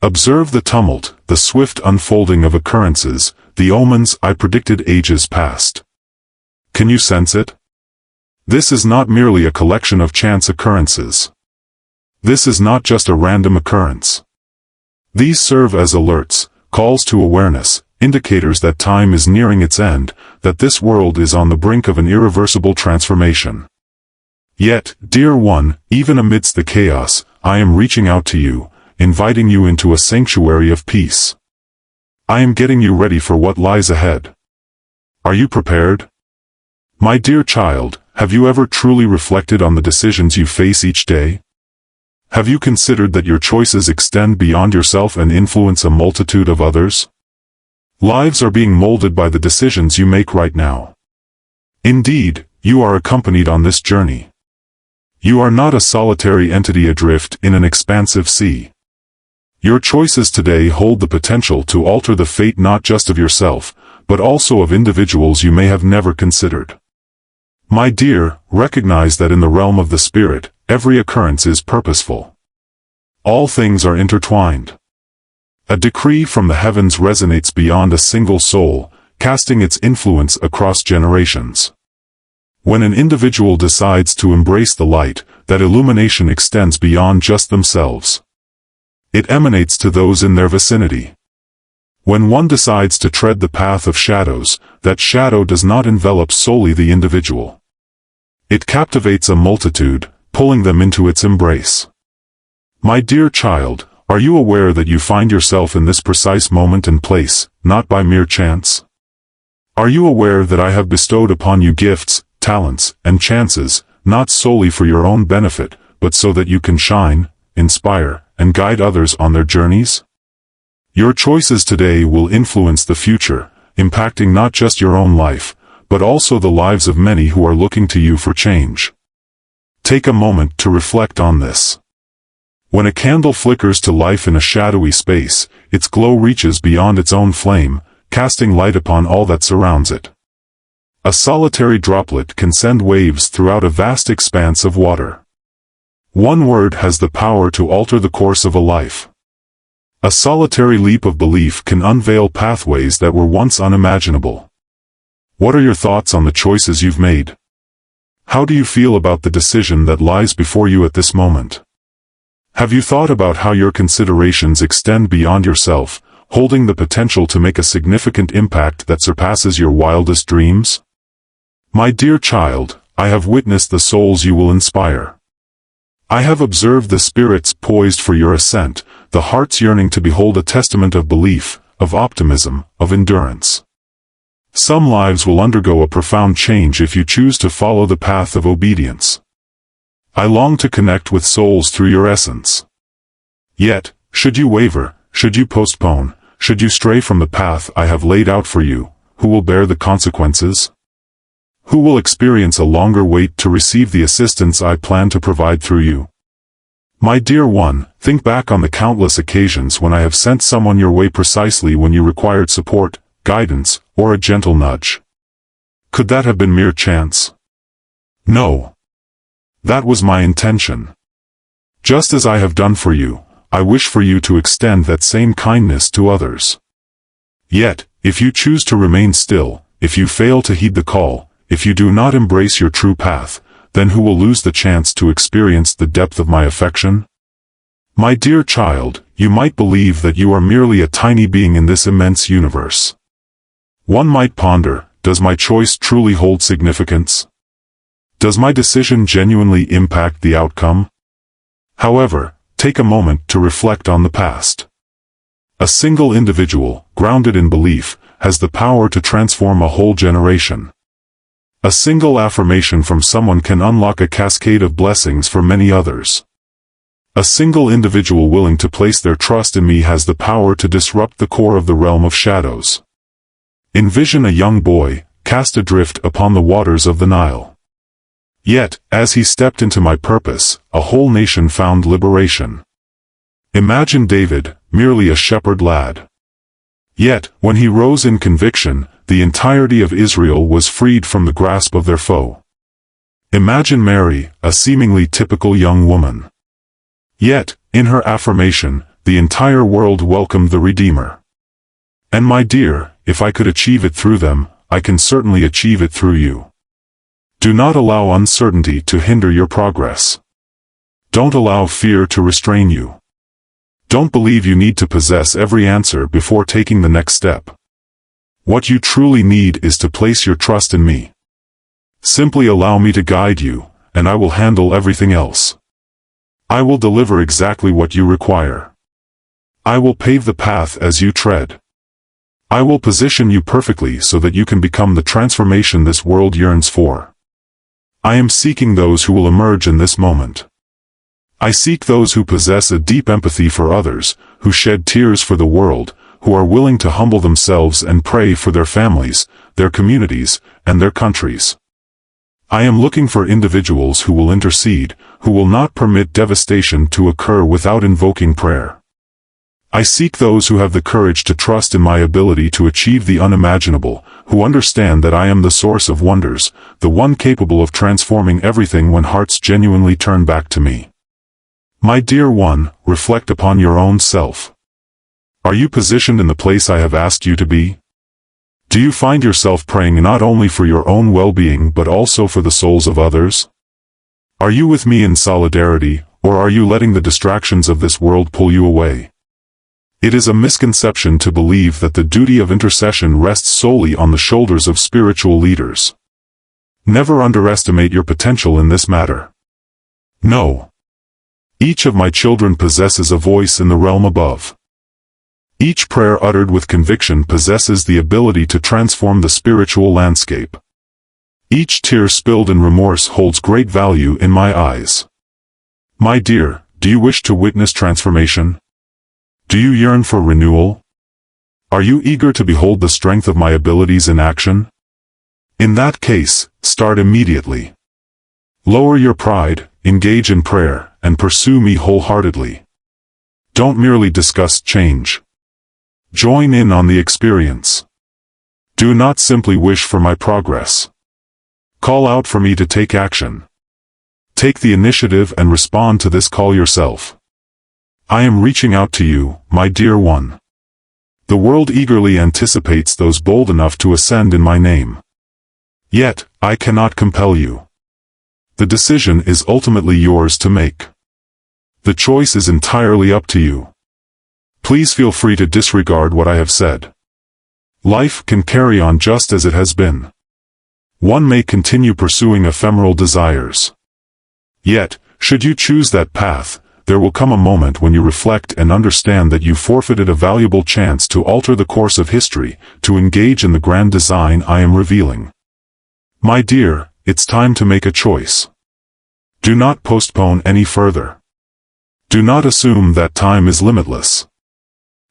Observe the tumult, the swift unfolding of occurrences, the omens I predicted ages past. Can you sense it? This is not merely a collection of chance occurrences. This is not just a random occurrence. These serve as alerts, calls to awareness, indicators that time is nearing its end, that this world is on the brink of an irreversible transformation. Yet, dear one, even amidst the chaos, I am reaching out to you, inviting you into a sanctuary of peace. I am getting you ready for what lies ahead. Are you prepared? My dear child, have you ever truly reflected on the decisions you face each day? Have you considered that your choices extend beyond yourself and influence a multitude of others? Lives are being molded by the decisions you make right now. Indeed, you are accompanied on this journey. You are not a solitary entity adrift in an expansive sea. Your choices today hold the potential to alter the fate not just of yourself, but also of individuals you may have never considered. My dear, recognize that in the realm of the spirit, every occurrence is purposeful. All things are intertwined. A decree from the heavens resonates beyond a single soul, casting its influence across generations. When an individual decides to embrace the light, that illumination extends beyond just themselves. It emanates to those in their vicinity. When one decides to tread the path of shadows, that shadow does not envelop solely the individual. It captivates a multitude, pulling them into its embrace. My dear child, are you aware that you find yourself in this precise moment and place, not by mere chance? Are you aware that I have bestowed upon you gifts, talents, and chances, not solely for your own benefit, but so that you can shine, inspire, and guide others on their journeys? Your choices today will influence the future, impacting not just your own life, but also the lives of many who are looking to you for change. Take a moment to reflect on this. When a candle flickers to life in a shadowy space, its glow reaches beyond its own flame, casting light upon all that surrounds it. A solitary droplet can send waves throughout a vast expanse of water. One word has the power to alter the course of a life. A solitary leap of belief can unveil pathways that were once unimaginable. What are your thoughts on the choices you've made? How do you feel about the decision that lies before you at this moment? Have you thought about how your considerations extend beyond yourself, holding the potential to make a significant impact that surpasses your wildest dreams? My dear child, I have witnessed the souls you will inspire. I have observed the spirits poised for your ascent, the hearts yearning to behold a testament of belief, of optimism, of endurance. Some lives will undergo a profound change if you choose to follow the path of obedience. I long to connect with souls through your essence. Yet, should you waver, should you postpone, should you stray from the path I have laid out for you, who will bear the consequences? Who will experience a longer wait to receive the assistance I plan to provide through you? My dear one, think back on the countless occasions when I have sent someone your way precisely when you required support, guidance, or a gentle nudge. Could that have been mere chance? No. That was my intention. Just as I have done for you, I wish for you to extend that same kindness to others. Yet, if you choose to remain still, if you fail to heed the call, if you do not embrace your true path, then who will lose the chance to experience the depth of my affection? My dear child, you might believe that you are merely a tiny being in this immense universe. One might ponder, does my choice truly hold significance? Does my decision genuinely impact the outcome? However, take a moment to reflect on the past. A single individual, grounded in belief, has the power to transform a whole generation. A single affirmation from someone can unlock a cascade of blessings for many others. A single individual willing to place their trust in me has the power to disrupt the core of the realm of shadows. Envision a young boy, cast adrift upon the waters of the Nile. Yet, as he stepped into my purpose, a whole nation found liberation. Imagine David, merely a shepherd lad. Yet, when he rose in conviction, the entirety of Israel was freed from the grasp of their foe. Imagine Mary, a seemingly typical young woman. Yet, in her affirmation, the entire world welcomed the Redeemer. And my dear, if I could achieve it through them, I can certainly achieve it through you. Do not allow uncertainty to hinder your progress. Don't allow fear to restrain you. Don't believe you need to possess every answer before taking the next step. What you truly need is to place your trust in me. Simply allow me to guide you, and I will handle everything else. I will deliver exactly what you require. I will pave the path as you tread. I will position you perfectly so that you can become the transformation this world yearns for. I am seeking those who will emerge in this moment. I seek those who possess a deep empathy for others, who shed tears for the world, who are willing to humble themselves and pray for their families, their communities, and their countries. I am looking for individuals who will intercede, who will not permit devastation to occur without invoking prayer. I seek those who have the courage to trust in my ability to achieve the unimaginable, who understand that I am the source of wonders, the one capable of transforming everything when hearts genuinely turn back to me. My dear one, reflect upon your own self. Are you positioned in the place I have asked you to be? Do you find yourself praying not only for your own well-being but also for the souls of others? Are you with me in solidarity, or are you letting the distractions of this world pull you away? It is a misconception to believe that the duty of intercession rests solely on the shoulders of spiritual leaders. Never underestimate your potential in this matter. No. Each of my children possesses a voice in the realm above. Each prayer uttered with conviction possesses the ability to transform the spiritual landscape. Each tear spilled in remorse holds great value in my eyes. My dear, do you wish to witness transformation? Do you yearn for renewal? Are you eager to behold the strength of my abilities in action? In that case, start immediately. Lower your pride, engage in prayer, and pursue me wholeheartedly. Don't merely discuss change. Join in on the experience. Do not simply wish for my progress. Call out for me to take action. Take the initiative and respond to this call yourself. I am reaching out to you, my dear one. The world eagerly anticipates those bold enough to ascend in my name. Yet, I cannot compel you. The decision is ultimately yours to make. The choice is entirely up to you. Please feel free to disregard what I have said. Life can carry on just as it has been. One may continue pursuing ephemeral desires. Yet, should you choose that path, there will come a moment when you reflect and understand that you forfeited a valuable chance to alter the course of history, to engage in the grand design I am revealing. My dear, it's time to make a choice. Do not postpone any further. Do not assume that time is limitless.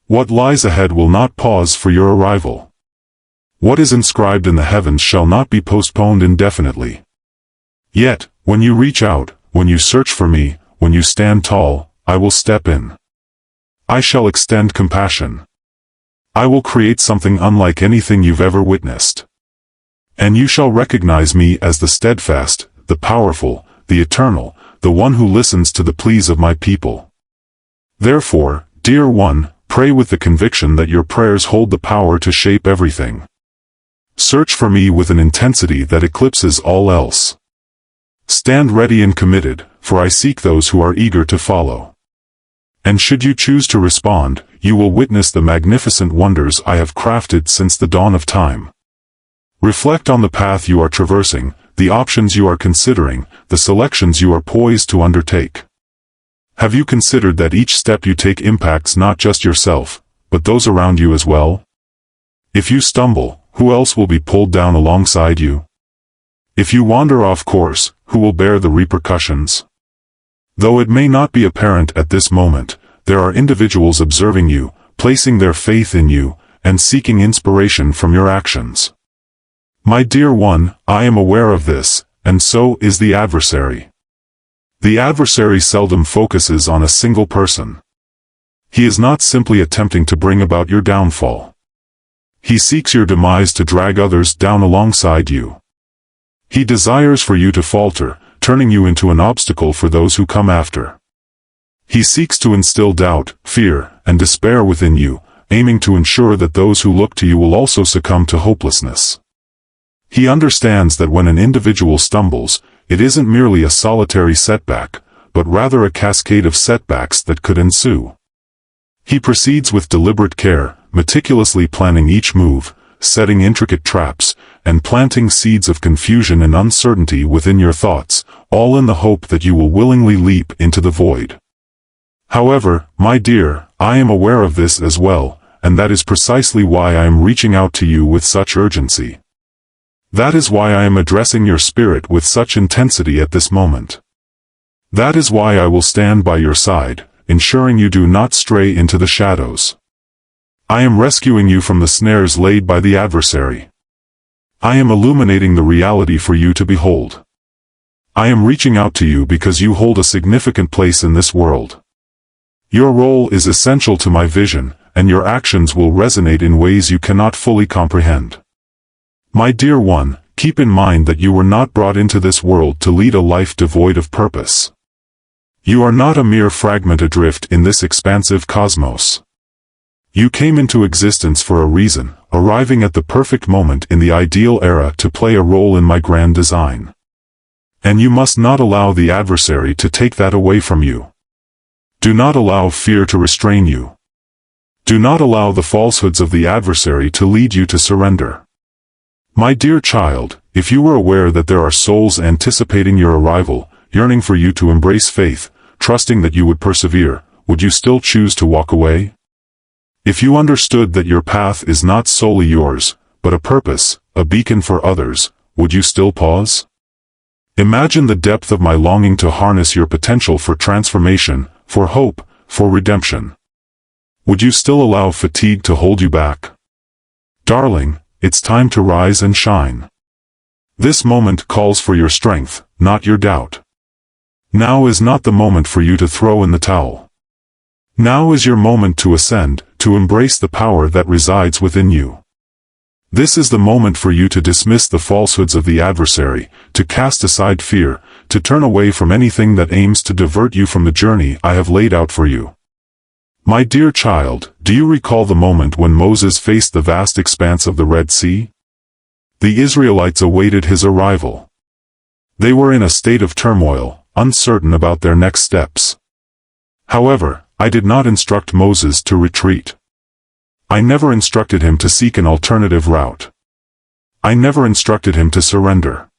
What lies ahead will not pause for your arrival. What is inscribed in the heavens shall not be postponed indefinitely. Yet, when you reach out, when you search for me, when you stand tall, I will step in. I shall extend compassion. I will create something unlike anything you've ever witnessed. And you shall recognize me as the steadfast, the powerful, the eternal, the one who listens to the pleas of my people. Therefore, dear one, pray with the conviction that your prayers hold the power to shape everything. Search for me with an intensity that eclipses all else. Stand ready and committed, for I seek those who are eager to follow. And should you choose to respond, you will witness the magnificent wonders I have crafted since the dawn of time. Reflect on the path you are traversing, the options you are considering, the selections you are poised to undertake. Have you considered that each step you take impacts not just yourself, but those around you as well? If you stumble, who else will be pulled down alongside you? If you wander off course, who will bear the repercussions? Though it may not be apparent at this moment, there are individuals observing you, placing their faith in you, and seeking inspiration from your actions. My dear one, I am aware of this, and so is the adversary. The adversary seldom focuses on a single person. He is not simply attempting to bring about your downfall. He seeks your demise to drag others down alongside you. He desires for you to falter, turning you into an obstacle for those who come after. He seeks to instill doubt, fear, and despair within you, aiming to ensure that those who look to you will also succumb to hopelessness. He understands that when an individual stumbles, it isn't merely a solitary setback, but rather a cascade of setbacks that could ensue. He proceeds with deliberate care, meticulously planning each move, setting intricate traps, and planting seeds of confusion and uncertainty within your thoughts, all in the hope that you will willingly leap into the void. However, my dear, I am aware of this as well, and that is precisely why I am reaching out to you with such urgency. That is why I am addressing your spirit with such intensity at this moment. That is why I will stand by your side, ensuring you do not stray into the shadows. I am rescuing you from the snares laid by the adversary. I am illuminating the reality for you to behold. I am reaching out to you because you hold a significant place in this world. Your role is essential to my vision, and your actions will resonate in ways you cannot fully comprehend. My dear one, keep in mind that you were not brought into this world to lead a life devoid of purpose. You are not a mere fragment adrift in this expansive cosmos. You came into existence for a reason, arriving at the perfect moment in the ideal era to play a role in my grand design. And you must not allow the adversary to take that away from you. Do not allow fear to restrain you. Do not allow the falsehoods of the adversary to lead you to surrender. My dear child, if you were aware that there are souls anticipating your arrival, yearning for you to embrace faith, trusting that you would persevere, would you still choose to walk away? If you understood that your path is not solely yours, but a purpose, a beacon for others, would you still pause? Imagine the depth of my longing to harness your potential for transformation, for hope, for redemption. Would you still allow fatigue to hold you back? Darling, it's time to rise and shine. This moment calls for your strength, not your doubt. Now is not the moment for you to throw in the towel. Now is your moment to ascend, to embrace the power that resides within you. This is the moment for you to dismiss the falsehoods of the adversary, to cast aside fear, to turn away from anything that aims to divert you from the journey I have laid out for you. My dear child, do you recall the moment when Moses faced the vast expanse of the Red Sea? The Israelites awaited his arrival. They were in a state of turmoil, uncertain about their next steps. However, I did not instruct Moses to retreat. I never instructed him to seek an alternative route. I never instructed him to surrender.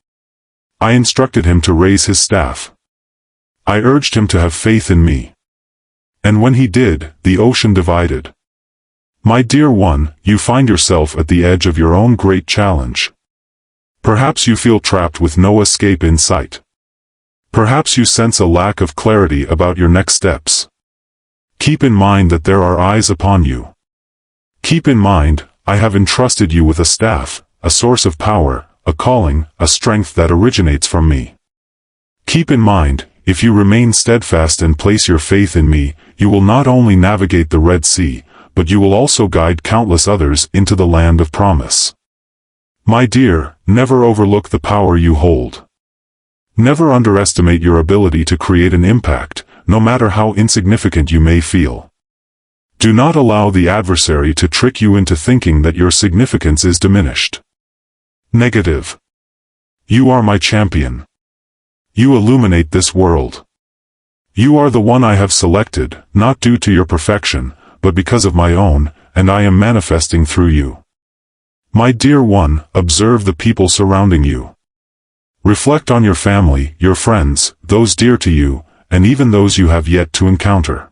I instructed him to raise his staff. I urged him to have faith in me. And when he did, the ocean divided. My dear one, you find yourself at the edge of your own great challenge. Perhaps you feel trapped with no escape in sight. Perhaps you sense a lack of clarity about your next steps. Keep in mind that there are eyes upon you. Keep in mind, I have entrusted you with a staff, a source of power, a calling, a strength that originates from me. Keep in mind, if you remain steadfast and place your faith in me, you will not only navigate the Red Sea, but you will also guide countless others into the land of promise. My dear, never overlook the power you hold. Never underestimate your ability to create an impact, no matter how insignificant you may feel. Do not allow the adversary to trick you into thinking that your significance is diminished. Negative. You are my champion. You illuminate this world. You are the one I have selected, not due to your perfection, but because of my own, and I am manifesting through you. My dear one, observe the people surrounding you. Reflect on your family, your friends, those dear to you, and even those you have yet to encounter.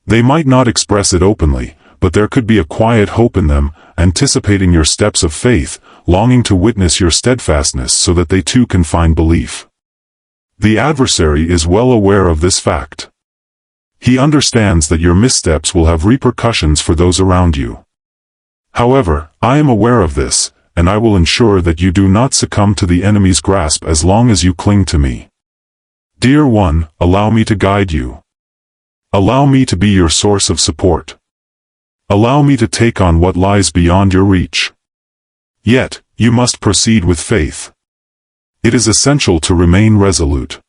They might not express it openly, but there could be a quiet hope in them, anticipating your steps of faith, longing to witness your steadfastness so that they too can find belief. The adversary is well aware of this fact. He understands that your missteps will have repercussions for those around you. However, I am aware of this, and I will ensure that you do not succumb to the enemy's grasp as long as you cling to me. Dear one, allow me to guide you. Allow me to be your source of support. Allow me to take on what lies beyond your reach. Yet, you must proceed with faith. It is essential to remain resolute.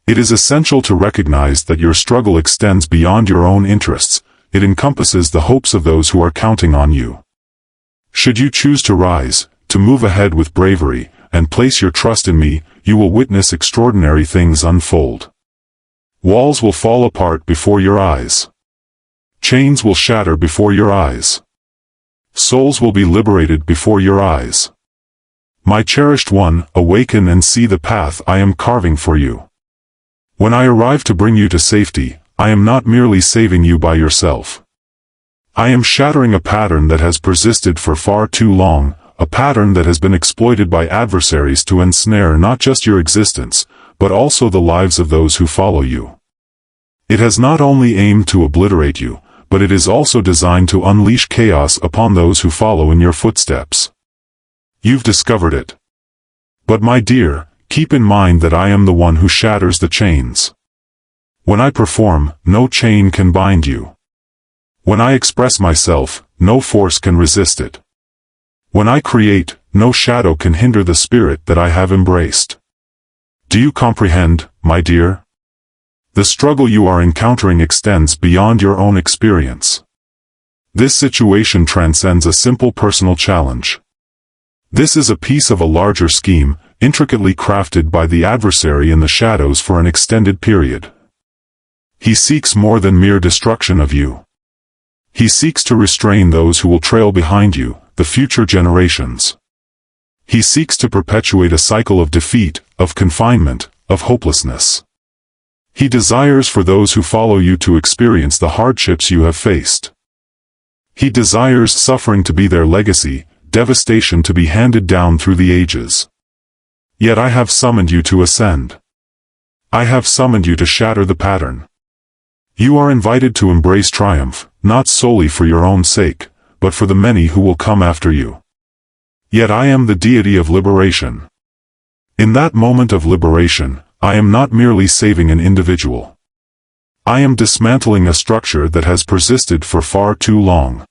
It is essential to recognize that your struggle extends beyond your own interests. It encompasses the hopes of those who are counting on you. Should you choose to rise, to move ahead with bravery, and place your trust in me, you will witness extraordinary things unfold. Walls will fall apart before your eyes. Chains will shatter before your eyes. Souls will be liberated before your eyes. My cherished one, awaken and see the path I am carving for you. When I arrive to bring you to safety, I am not merely saving you by yourself. I am shattering a pattern that has persisted for far too long, a pattern that has been exploited by adversaries to ensnare not just your existence, but also the lives of those who follow you. It has not only aimed to obliterate you, but it is also designed to unleash chaos upon those who follow in your footsteps. You've discovered it. But my dear, keep in mind that I am the one who shatters the chains. When I perform, no chain can bind you. When I express myself, no force can resist it. When I create, no shadow can hinder the spirit that I have embraced. Do you comprehend, my dear? The struggle you are encountering extends beyond your own experience. This situation transcends a simple personal challenge. This is a piece of a larger scheme, intricately crafted by the adversary in the shadows for an extended period. He seeks more than mere destruction of you. He seeks to restrain those who will trail behind you, the future generations. He seeks to perpetuate a cycle of defeat, of confinement, of hopelessness. He desires for those who follow you to experience the hardships you have faced. He desires suffering to be their legacy, devastation to be handed down through the ages. Yet I have summoned you to ascend. I have summoned you to shatter the pattern. You are invited to embrace triumph, not solely for your own sake, but for the many who will come after you. Yet I am the deity of liberation. In that moment of liberation, I am not merely saving an individual. I am dismantling a structure that has persisted for far too long.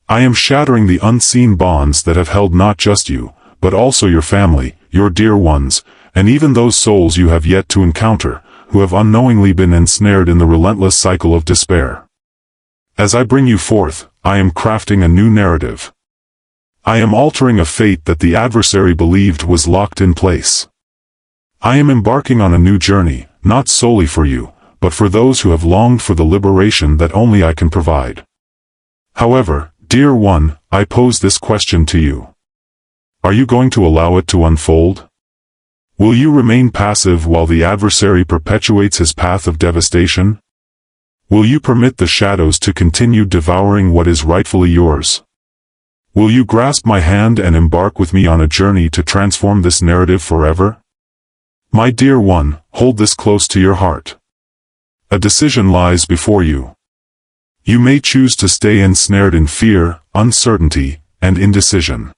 I am shattering the unseen bonds that have held not just you, but also your family, your dear ones, and even those souls you have yet to encounter, who have unknowingly been ensnared in the relentless cycle of despair. As I bring you forth, I am crafting a new narrative. I am altering a fate that the adversary believed was locked in place. I am embarking on a new journey, not solely for you, but for those who have longed for the liberation that only I can provide. However, dear one, I pose this question to you. Are you going to allow it to unfold? Will you remain passive while the adversary perpetuates his path of devastation? Will you permit the shadows to continue devouring what is rightfully yours? Will you grasp my hand and embark with me on a journey to transform this narrative forever? My dear one, hold this close to your heart. A decision lies before you. You may choose to stay ensnared in fear, uncertainty, and indecision.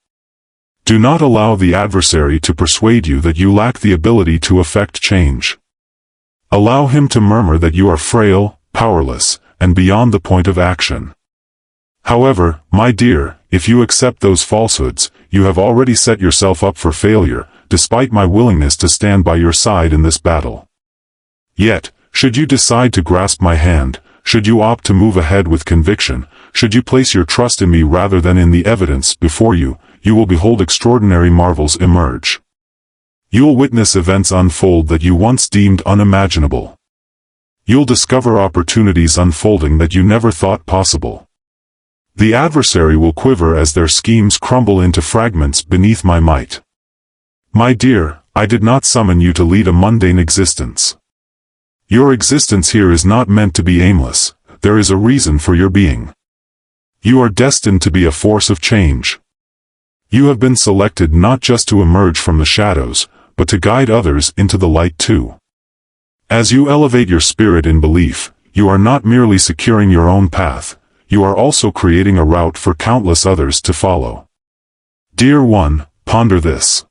Do not allow the adversary to persuade you that you lack the ability to effect change. Allow him to murmur that you are frail, powerless, and beyond the point of action. However, my dear, if you accept those falsehoods, you have already set yourself up for failure, despite my willingness to stand by your side in this battle. Yet, should you decide to grasp my hand, should you opt to move ahead with conviction, should you place your trust in me rather than in the evidence before you, you will behold extraordinary marvels emerge. You'll witness events unfold that you once deemed unimaginable. You'll discover opportunities unfolding that you never thought possible. The adversary will quiver as their schemes crumble into fragments beneath my might. My dear, I did not summon you to lead a mundane existence. Your existence here is not meant to be aimless, there is a reason for your being. You are destined to be a force of change. You have been selected not just to emerge from the shadows, but to guide others into the light too. As you elevate your spirit in belief, you are not merely securing your own path, you are also creating a route for countless others to follow. Dear one, ponder this.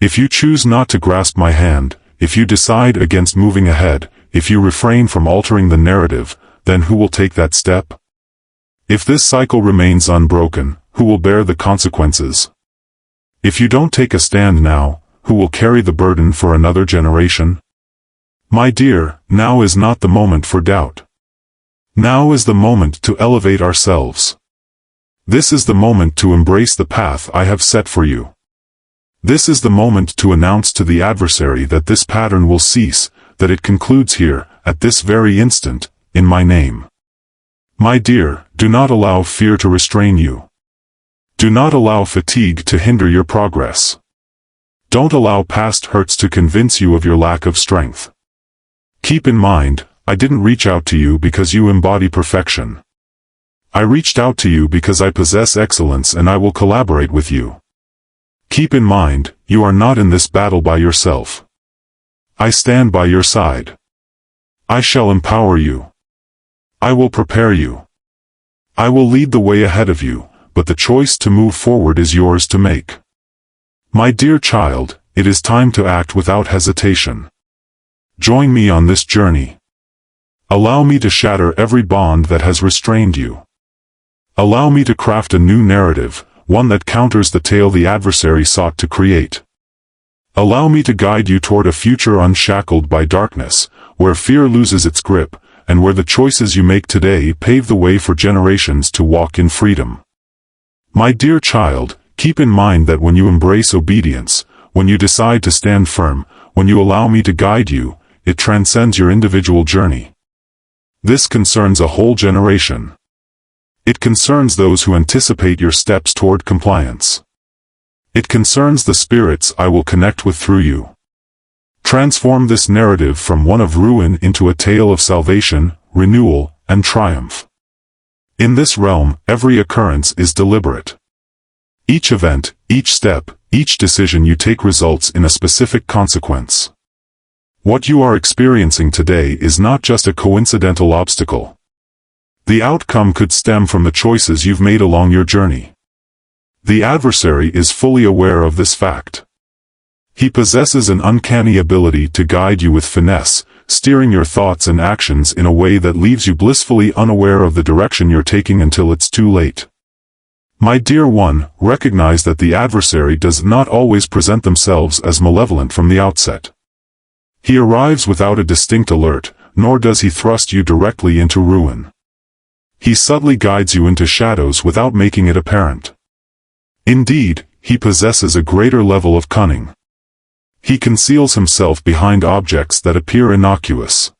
If you choose not to grasp my hand, if you decide against moving ahead, if you refrain from altering the narrative, then who will take that step? If this cycle remains unbroken, who will bear the consequences? If you don't take a stand now, who will carry the burden for another generation? My dear, now is not the moment for doubt. Now is the moment to elevate ourselves. This is the moment to embrace the path I have set for you. This is the moment to announce to the adversary that this pattern will cease, that it concludes here, at this very instant, in my name. My dear, do not allow fear to restrain you. Do not allow fatigue to hinder your progress. Don't allow past hurts to convince you of your lack of strength. Keep in mind, I didn't reach out to you because you embody perfection. I reached out to you because I possess excellence and I will collaborate with you. Keep in mind, you are not in this battle by yourself. I stand by your side. I shall empower you. I will prepare you. I will lead the way ahead of you, but the choice to move forward is yours to make. My dear child, it is time to act without hesitation. Join me on this journey. Allow me to shatter every bond that has restrained you. Allow me to craft a new narrative, one that counters the tale the adversary sought to create. Allow me to guide you toward a future unshackled by darkness, where fear loses its grip, and where the choices you make today pave the way for generations to walk in freedom. My dear child, keep in mind that when you embrace obedience, when you decide to stand firm, when you allow me to guide you, it transcends your individual journey. This concerns a whole generation. It concerns those who anticipate your steps toward compliance. It concerns the spirits I will connect with through you. Transform this narrative from one of ruin into a tale of salvation, renewal, and triumph. In this realm, every occurrence is deliberate. Each event, each step, each decision you take results in a specific consequence. What you are experiencing today is not just a coincidental obstacle. The outcome could stem from the choices you've made along your journey. The adversary is fully aware of this fact. He possesses an uncanny ability to guide you with finesse, steering your thoughts and actions in a way that leaves you blissfully unaware of the direction you're taking until it's too late. My dear one, recognize that the adversary does not always present themselves as malevolent from the outset. He arrives without a distinct alert, nor does he thrust you directly into ruin. He subtly guides you into shadows without making it apparent. Indeed, he possesses a greater level of cunning. He conceals himself behind objects that appear innocuous.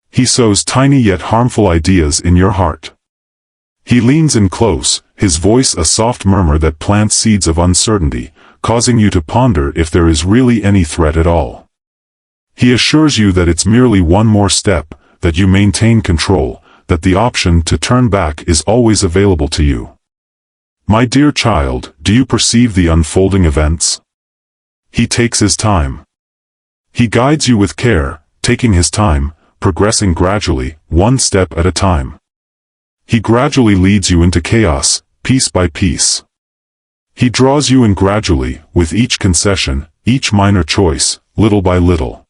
He sows tiny yet harmful ideas in your heart. He leans in close, his voice a soft murmur that plants seeds of uncertainty, causing you to ponder if there is really any threat at all. He assures you that it's merely one more step, that you maintain control, that the option to turn back is always available to you. My dear child, do you perceive the unfolding events? He takes his time. He guides you with care, taking his time, progressing gradually, one step at a time. He gradually leads you into chaos, piece by piece. He draws you in gradually, with each concession, each minor choice, little by little.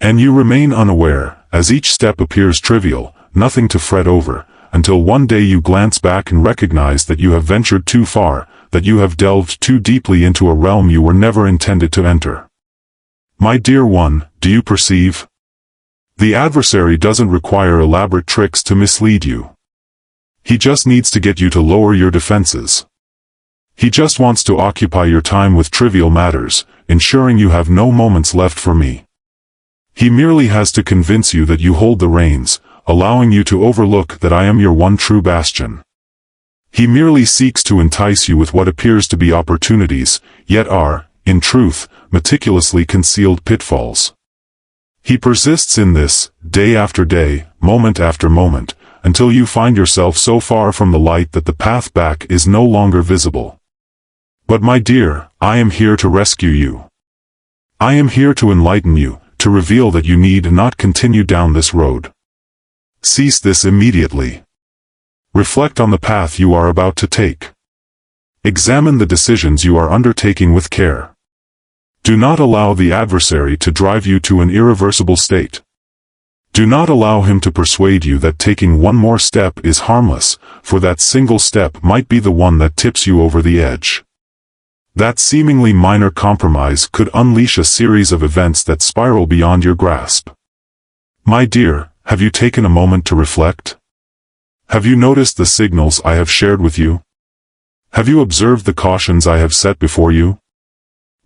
And you remain unaware, as each step appears trivial, nothing to fret over, until one day you glance back and recognize that you have ventured too far, that you have delved too deeply into a realm you were never intended to enter. My dear one, do you perceive? The adversary doesn't require elaborate tricks to mislead you. He just needs to get you to lower your defenses. He just wants to occupy your time with trivial matters, ensuring you have no moments left for me. He merely has to convince you that you hold the reins, allowing you to overlook that I am your one true bastion. He merely seeks to entice you with what appears to be opportunities, yet are, in truth, meticulously concealed pitfalls. He persists in this, day after day, moment after moment, until you find yourself so far from the light that the path back is no longer visible. But my dear, I am here to rescue you. I am here to enlighten you, to reveal that you need not continue down this road. Cease this immediately. Reflect on the path you are about to take. Examine the decisions you are undertaking with care. Do not allow the adversary to drive you to an irreversible state. Do not allow him to persuade you that taking one more step is harmless, for that single step might be the one that tips you over the edge. That seemingly minor compromise could unleash a series of events that spiral beyond your grasp. My dear, have you taken a moment to reflect? Have you noticed the signals I have shared with you? Have you observed the cautions I have set before you?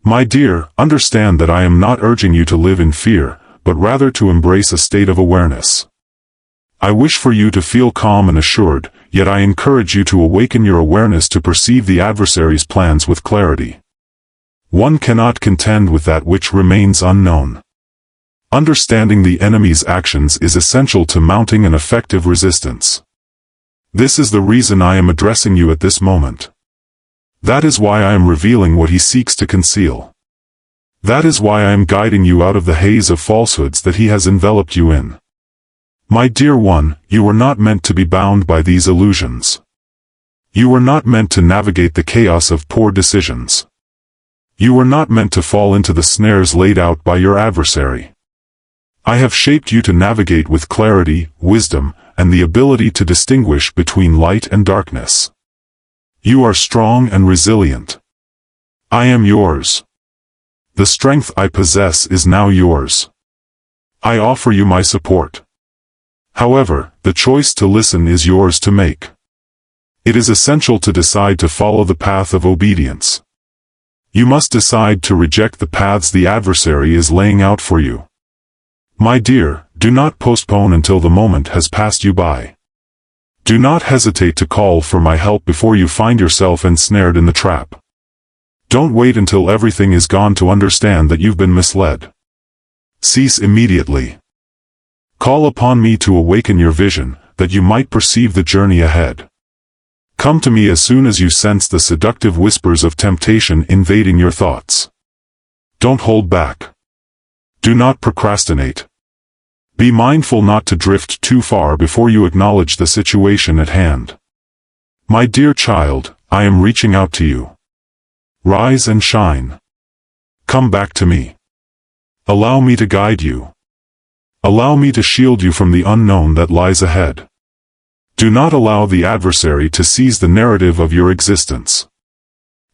My dear, understand that I am not urging you to live in fear, but rather to embrace a state of awareness. I wish for you to feel calm and assured, yet I encourage you to awaken your awareness to perceive the adversary's plans with clarity. One cannot contend with that which remains unknown. Understanding the enemy's actions is essential to mounting an effective resistance. This is the reason I am addressing you at this moment. That is why I am revealing what he seeks to conceal. That is why I am guiding you out of the haze of falsehoods that he has enveloped you in. My dear one, you were not meant to be bound by these illusions. You were not meant to navigate the chaos of poor decisions. You were not meant to fall into the snares laid out by your adversary. I have shaped you to navigate with clarity, wisdom, and the ability to distinguish between light and darkness. You are strong and resilient. I am yours. The strength I possess is now yours. I offer you my support. However, the choice to listen is yours to make. It is essential to decide to follow the path of obedience. You must decide to reject the paths the adversary is laying out for you. My dear, do not postpone until the moment has passed you by. Do not hesitate to call for my help before you find yourself ensnared in the trap. Don't wait until everything is gone to understand that you've been misled. Cease immediately. Call upon me to awaken your vision, that you might perceive the journey ahead. Come to me as soon as you sense the seductive whispers of temptation invading your thoughts. Don't hold back. Do not procrastinate. Be mindful not to drift too far before you acknowledge the situation at hand. My dear child, I am reaching out to you. Rise and shine. Come back to me. Allow me to guide you. Allow me to shield you from the unknown that lies ahead. Do not allow the adversary to seize the narrative of your existence.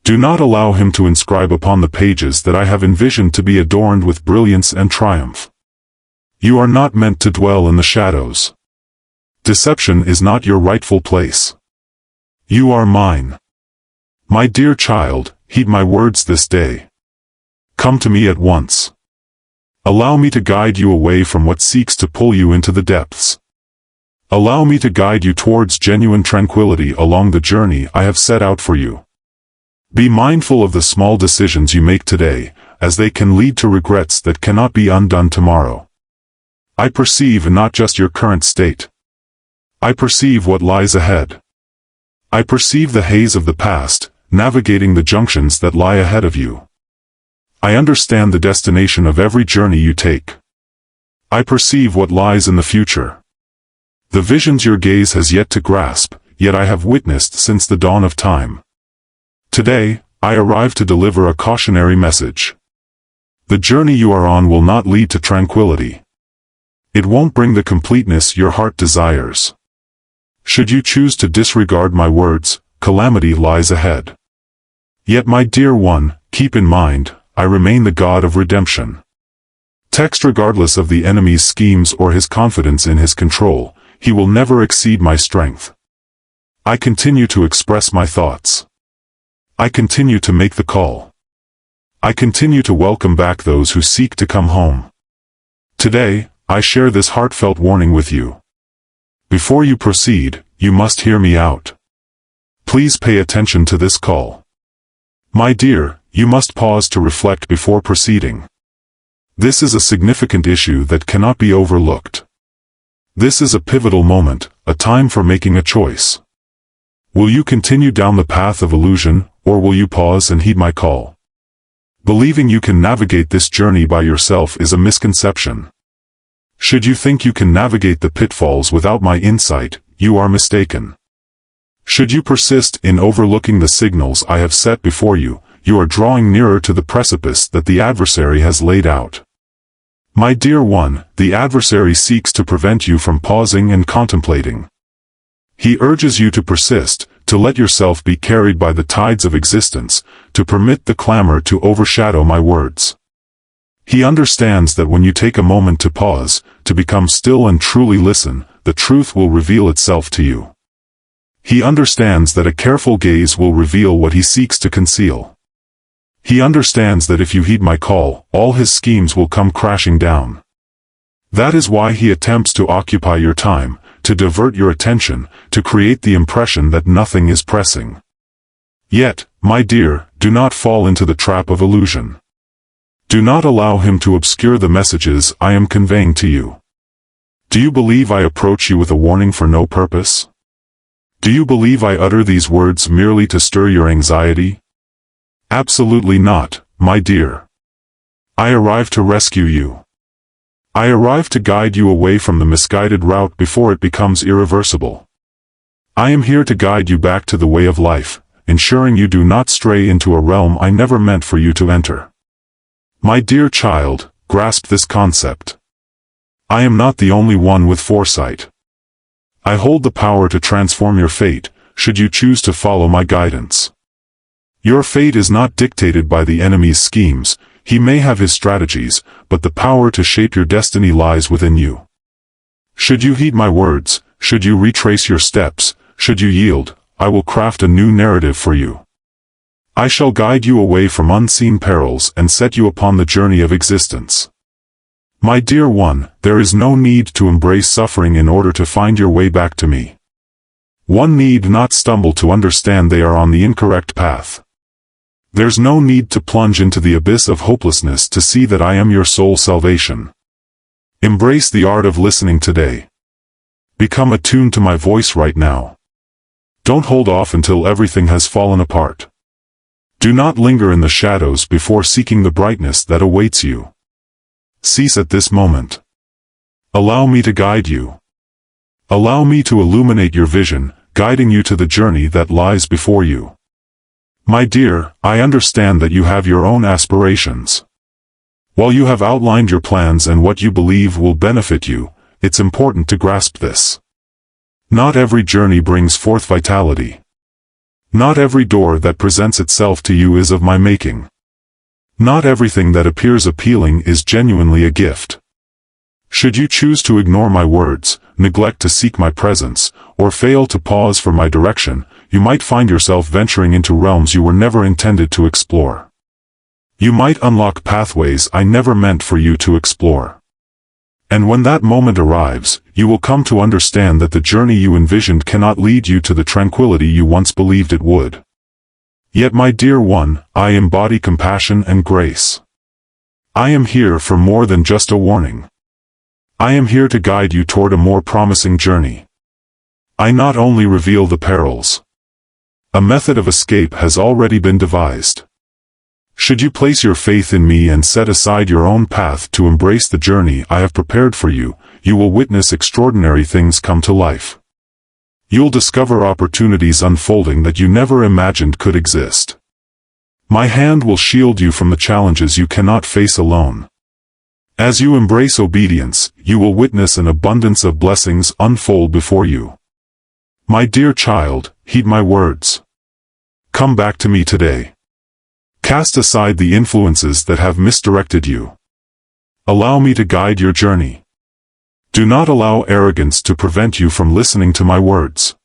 Do not allow him to inscribe upon the pages that I have envisioned to be adorned with brilliance and triumph. You are not meant to dwell in the shadows. Deception is not your rightful place. You are mine. My dear child, heed my words this day. Come to me at once. Allow me to guide you away from what seeks to pull you into the depths. Allow me to guide you towards genuine tranquility along the journey I have set out for you. Be mindful of the small decisions you make today, as they can lead to regrets that cannot be undone tomorrow. I perceive not just your current state. I perceive what lies ahead. I perceive the haze of the past, navigating the junctions that lie ahead of you. I understand the destination of every journey you take. I perceive what lies in the future. The visions your gaze has yet to grasp, yet I have witnessed since the dawn of time. Today, I arrive to deliver a cautionary message. The journey you are on will not lead to tranquility. It won't bring the completeness your heart desires. Should you choose to disregard my words, calamity lies ahead. Yet my dear one, keep in mind, I remain the God of redemption. Text regardless of the enemy's schemes or his confidence in his control, he will never exceed my strength. I continue to express my thoughts. I continue to make the call. I continue to welcome back those who seek to come home. Today, I share this heartfelt warning with you. Before you proceed, you must hear me out. Please pay attention to this call. My dear, you must pause to reflect before proceeding. This is a significant issue that cannot be overlooked. This is a pivotal moment, a time for making a choice. Will you continue down the path of illusion, or will you pause and heed my call? Believing you can navigate this journey by yourself is a misconception. Should you think you can navigate the pitfalls without my insight, you are mistaken. Should you persist in overlooking the signals I have set before you, you are drawing nearer to the precipice that the adversary has laid out. My dear one, the adversary seeks to prevent you from pausing and contemplating. He urges you to persist, to let yourself be carried by the tides of existence, to permit the clamor to overshadow my words. He understands that when you take a moment to pause, to become still and truly listen, the truth will reveal itself to you. He understands that a careful gaze will reveal what he seeks to conceal. He understands that if you heed my call, all his schemes will come crashing down. That is why he attempts to occupy your time, to divert your attention, to create the impression that nothing is pressing. Yet, my dear, do not fall into the trap of illusion. Do not allow him to obscure the messages I am conveying to you. Do you believe I approach you with a warning for no purpose? Do you believe I utter these words merely to stir your anxiety? Absolutely not, my dear. I arrive to rescue you. I arrive to guide you away from the misguided route before it becomes irreversible. I am here to guide you back to the way of life, ensuring you do not stray into a realm I never meant for you to enter. My dear child, grasp this concept. I am not the only one with foresight. I hold the power to transform your fate, should you choose to follow my guidance. Your fate is not dictated by the enemy's schemes. He may have his strategies, but the power to shape your destiny lies within you. Should you heed my words, should you retrace your steps, should you yield, I will craft a new narrative for you. I shall guide you away from unseen perils and set you upon the journey of existence. My dear one, there is no need to embrace suffering in order to find your way back to me. One need not stumble to understand they are on the incorrect path. There's no need to plunge into the abyss of hopelessness to see that I am your sole salvation. Embrace the art of listening today. Become attuned to my voice right now. Don't hold off until everything has fallen apart. Do not linger in the shadows before seeking the brightness that awaits you. Cease at this moment. Allow me to guide you. Allow me to illuminate your vision, guiding you to the journey that lies before you. My dear, I understand that you have your own aspirations. While you have outlined your plans and what you believe will benefit you, it's important to grasp this. Not every journey brings forth vitality. Not every door that presents itself to you is of my making. Not everything that appears appealing is genuinely a gift. Should you choose to ignore my words, neglect to seek my presence, or fail to pause for my direction, you might find yourself venturing into realms you were never intended to explore. You might unlock pathways I never meant for you to explore. And when that moment arrives, you will come to understand that the journey you envisioned cannot lead you to the tranquility you once believed it would. Yet my dear one, I embody compassion and grace. I am here for more than just a warning. I am here to guide you toward a more promising journey. I not only reveal the perils. A method of escape has already been devised. Should you place your faith in me and set aside your own path to embrace the journey I have prepared for you, you will witness extraordinary things come to life. You'll discover opportunities unfolding that you never imagined could exist. My hand will shield you from the challenges you cannot face alone. As you embrace obedience, you will witness an abundance of blessings unfold before you. My dear child, heed my words. Come back to me today. Cast aside the influences that have misdirected you. Allow me to guide your journey. Do not allow arrogance to prevent you from listening to my words.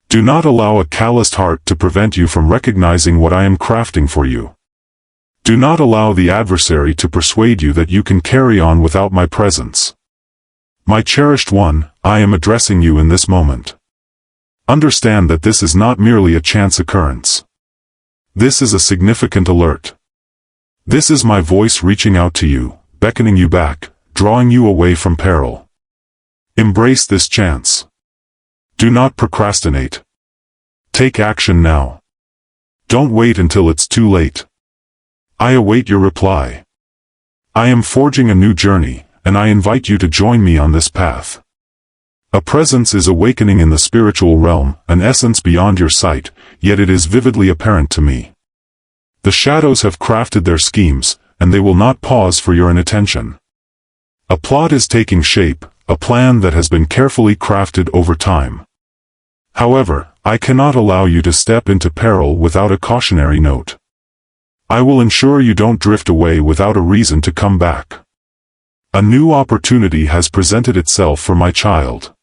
Do not allow a calloused heart to prevent you from recognizing what I am crafting for you. Do not allow the adversary to persuade you that you can carry on without my presence. My cherished one, I am addressing you in this moment. Understand that this is not merely a chance occurrence. This is a significant alert. This is my voice reaching out to you, beckoning you back, drawing you away from peril. Embrace this chance. Do not procrastinate. Take action now. Don't wait until it's too late. I await your reply. I am forging a new journey, and I invite you to join me on this path. A presence is awakening in the spiritual realm, an essence beyond your sight, yet it is vividly apparent to me. The shadows have crafted their schemes, and they will not pause for your inattention. A plot is taking shape, a plan that has been carefully crafted over time. However, I cannot allow you to step into peril without a cautionary note. I will ensure you don't drift away without a reason to come back. A new opportunity has presented itself for my child.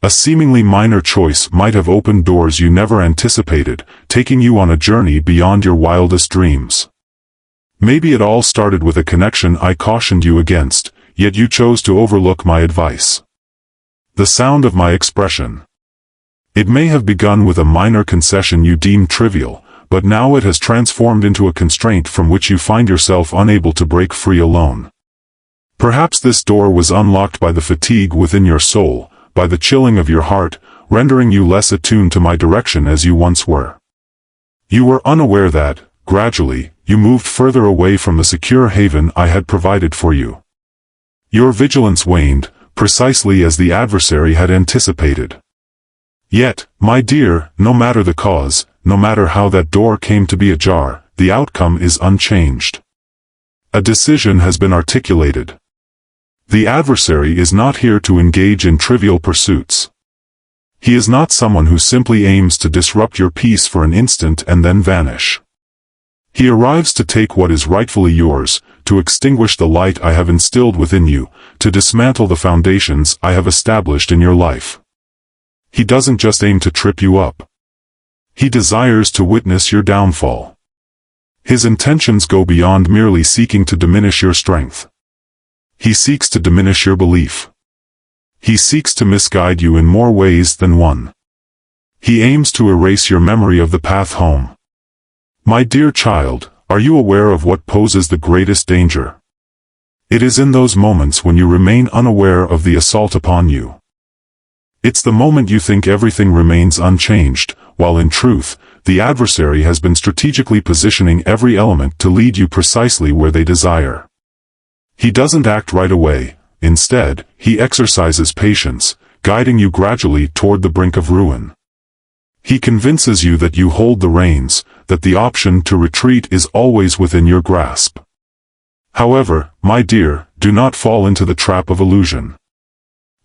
A seemingly minor choice might have opened doors you never anticipated, taking you on a journey beyond your wildest dreams. Maybe it all started with a connection I cautioned you against, yet you chose to overlook my advice. The sound of my expression. It may have begun with a minor concession you deemed trivial, but now it has transformed into a constraint from which you find yourself unable to break free alone. Perhaps this door was unlocked by the fatigue within your soul, by the chilling of your heart, rendering you less attuned to my direction as you once were. You were unaware that, gradually, you moved further away from the secure haven I had provided for you. Your vigilance waned, precisely as the adversary had anticipated. Yet, my dear, no matter the cause, no matter how that door came to be ajar, the outcome is unchanged. A decision has been articulated. The adversary is not here to engage in trivial pursuits. He is not someone who simply aims to disrupt your peace for an instant and then vanish. He arrives to take what is rightfully yours, to extinguish the light I have instilled within you, to dismantle the foundations I have established in your life. He doesn't just aim to trip you up. He desires to witness your downfall. His intentions go beyond merely seeking to diminish your strength. He seeks to diminish your belief. He seeks to misguide you in more ways than one. He aims to erase your memory of the path home. My dear child, are you aware of what poses the greatest danger? It is in those moments when you remain unaware of the assault upon you. It's the moment you think everything remains unchanged, while in truth, the adversary has been strategically positioning every element to lead you precisely where they desire. He doesn't act right away. Instead, he exercises patience, guiding you gradually toward the brink of ruin. He convinces you that you hold the reins, that the option to retreat is always within your grasp. However, my dear, do not fall into the trap of illusion.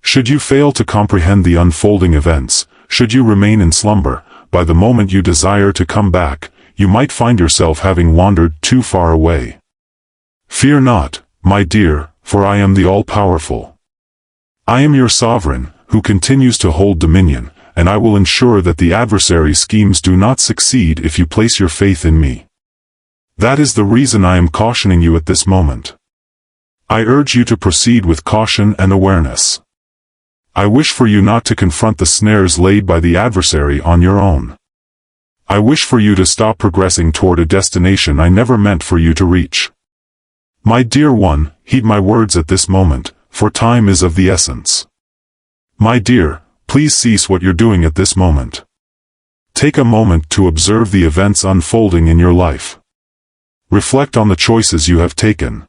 Should you fail to comprehend the unfolding events, should you remain in slumber, by the moment you desire to come back, you might find yourself having wandered too far away. Fear not, my dear, for I am the all-powerful. I am your sovereign, who continues to hold dominion, and I will ensure that the adversary's schemes do not succeed if you place your faith in me. That is the reason I am cautioning you at this moment. I urge you to proceed with caution and awareness. I wish for you not to confront the snares laid by the adversary on your own. I wish for you to stop progressing toward a destination I never meant for you to reach. My dear one, heed my words at this moment, for time is of the essence. My dear, please cease what you're doing at this moment. Take a moment to observe the events unfolding in your life. Reflect on the choices you have taken.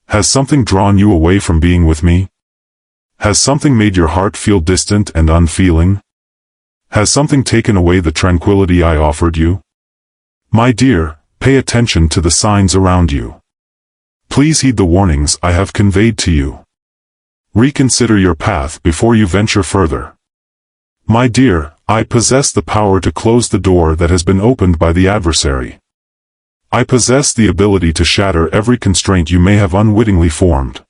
Has something drawn you away from being with me? Has something made your heart feel distant and unfeeling? Has something taken away the tranquility I offered you? My dear, pay attention to the signs around you. Please heed the warnings I have conveyed to you. Reconsider your path before you venture further. My dear, I possess the power to close the door that has been opened by the adversary. I possess the ability to shatter every constraint you may have unwittingly formed.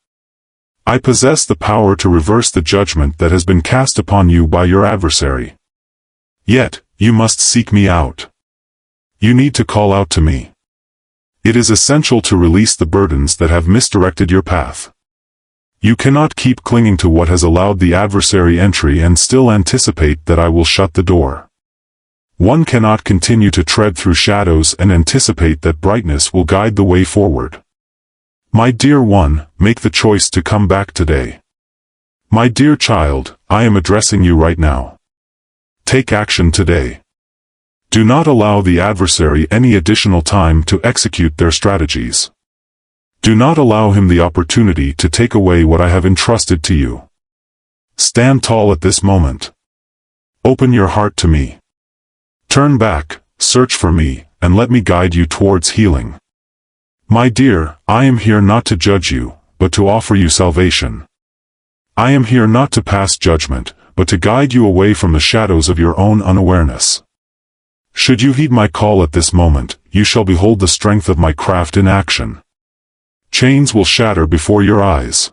I possess the power to reverse the judgment that has been cast upon you by your adversary. Yet, you must seek me out. You need to call out to me. It is essential to release the burdens that have misdirected your path. You cannot keep clinging to what has allowed the adversary entry and still anticipate that I will shut the door. One cannot continue to tread through shadows and anticipate that brightness will guide the way forward. My dear one, make the choice to come back today. My dear child, I am addressing you right now. Take action today. Do not allow the adversary any additional time to execute their strategies. Do not allow him the opportunity to take away what I have entrusted to you. Stand tall at this moment. Open your heart to me. Turn back, search for me, and let me guide you towards healing. My dear, I am here not to judge you, but to offer you salvation. I am here not to pass judgment, but to guide you away from the shadows of your own unawareness. Should you heed my call at this moment, you shall behold the strength of my craft in action. Chains will shatter before your eyes.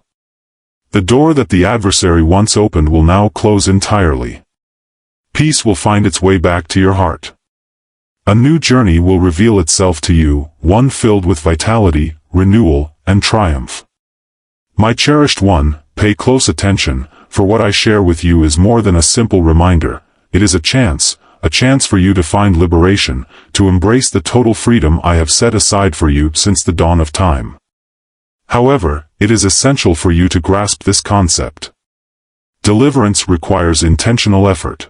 The door that the adversary once opened will now close entirely. Peace will find its way back to your heart. A new journey will reveal itself to you, one filled with vitality, renewal, and triumph. My cherished one, pay close attention, for what I share with you is more than a simple reminder. It is a chance for you to find liberation, to embrace the total freedom I have set aside for you since the dawn of time. However, it is essential for you to grasp this concept. Deliverance requires intentional effort.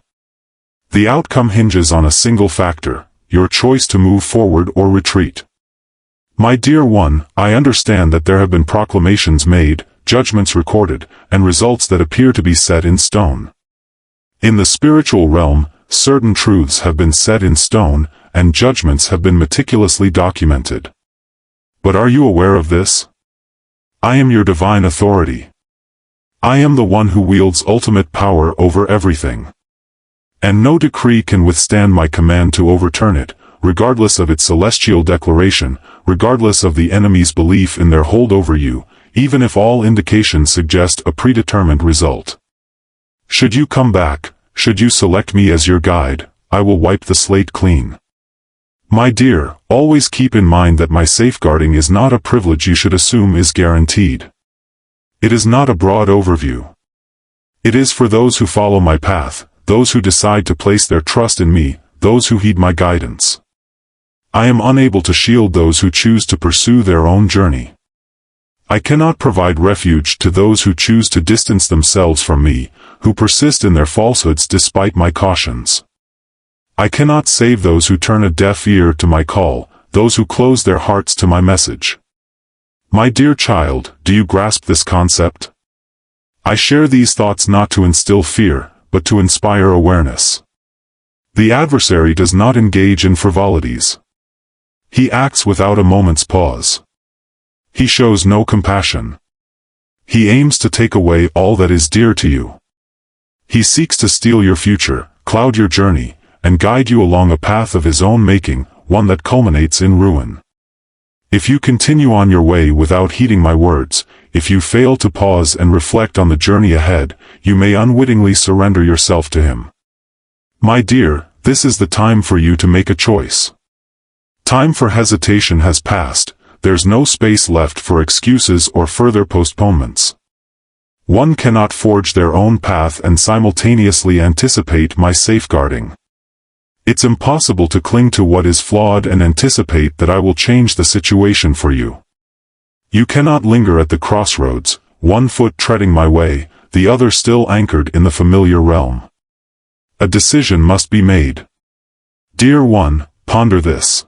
The outcome hinges on a single factor: your choice to move forward or retreat. My dear one, I understand that there have been proclamations made, judgments recorded, and results that appear to be set in stone. In the spiritual realm, certain truths have been set in stone, and judgments have been meticulously documented. But are you aware of this? I am your divine authority. I am the one who wields ultimate power over everything. And no decree can withstand my command to overturn it, regardless of its celestial declaration, regardless of the enemy's belief in their hold over you, even if all indications suggest a predetermined result. Should you come back, should you select me as your guide, I will wipe the slate clean. My dear, always keep in mind that my safeguarding is not a privilege you should assume is guaranteed. It is not a broad overview. It is for those who follow my path, those who decide to place their trust in me, those who heed my guidance. I am unable to shield those who choose to pursue their own journey. I cannot provide refuge to those who choose to distance themselves from me, who persist in their falsehoods despite my cautions. I cannot save those who turn a deaf ear to my call, those who close their hearts to my message. My dear child, do you grasp this concept? I share these thoughts not to instill fear, but to inspire awareness. The adversary does not engage in frivolities. He acts without a moment's pause. He shows no compassion. He aims to take away all that is dear to you. He seeks to steal your future, cloud your journey, and guide you along a path of his own making, one that culminates in ruin. If you continue on your way without heeding my words, if you fail to pause and reflect on the journey ahead, you may unwittingly surrender yourself to him. My dear, this is the time for you to make a choice. Time for hesitation has passed. There's no space left for excuses or further postponements. One cannot forge their own path and simultaneously anticipate my safeguarding. It's impossible to cling to what is flawed and anticipate that I will change the situation for you. You cannot linger at the crossroads, one foot treading my way, the other still anchored in the familiar realm. A decision must be made. Dear one, ponder this.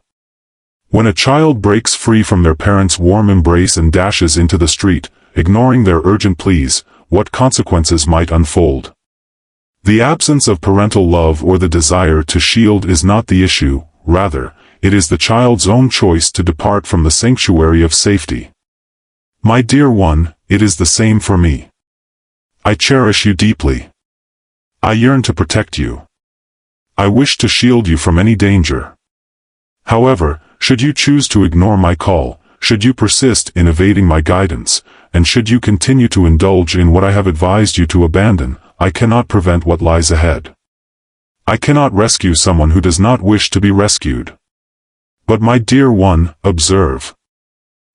When a child breaks free from their parents' warm embrace and dashes into the street, ignoring their urgent pleas, what consequences might unfold? The absence of parental love or the desire to shield is not the issue, rather, it is the child's own choice to depart from the sanctuary of safety. My dear one, it is the same for me. I cherish you deeply. I yearn to protect you. I wish to shield you from any danger. However, should you choose to ignore my call, should you persist in evading my guidance, and should you continue to indulge in what I have advised you to abandon, I cannot prevent what lies ahead. I cannot rescue someone who does not wish to be rescued. But my dear one, observe.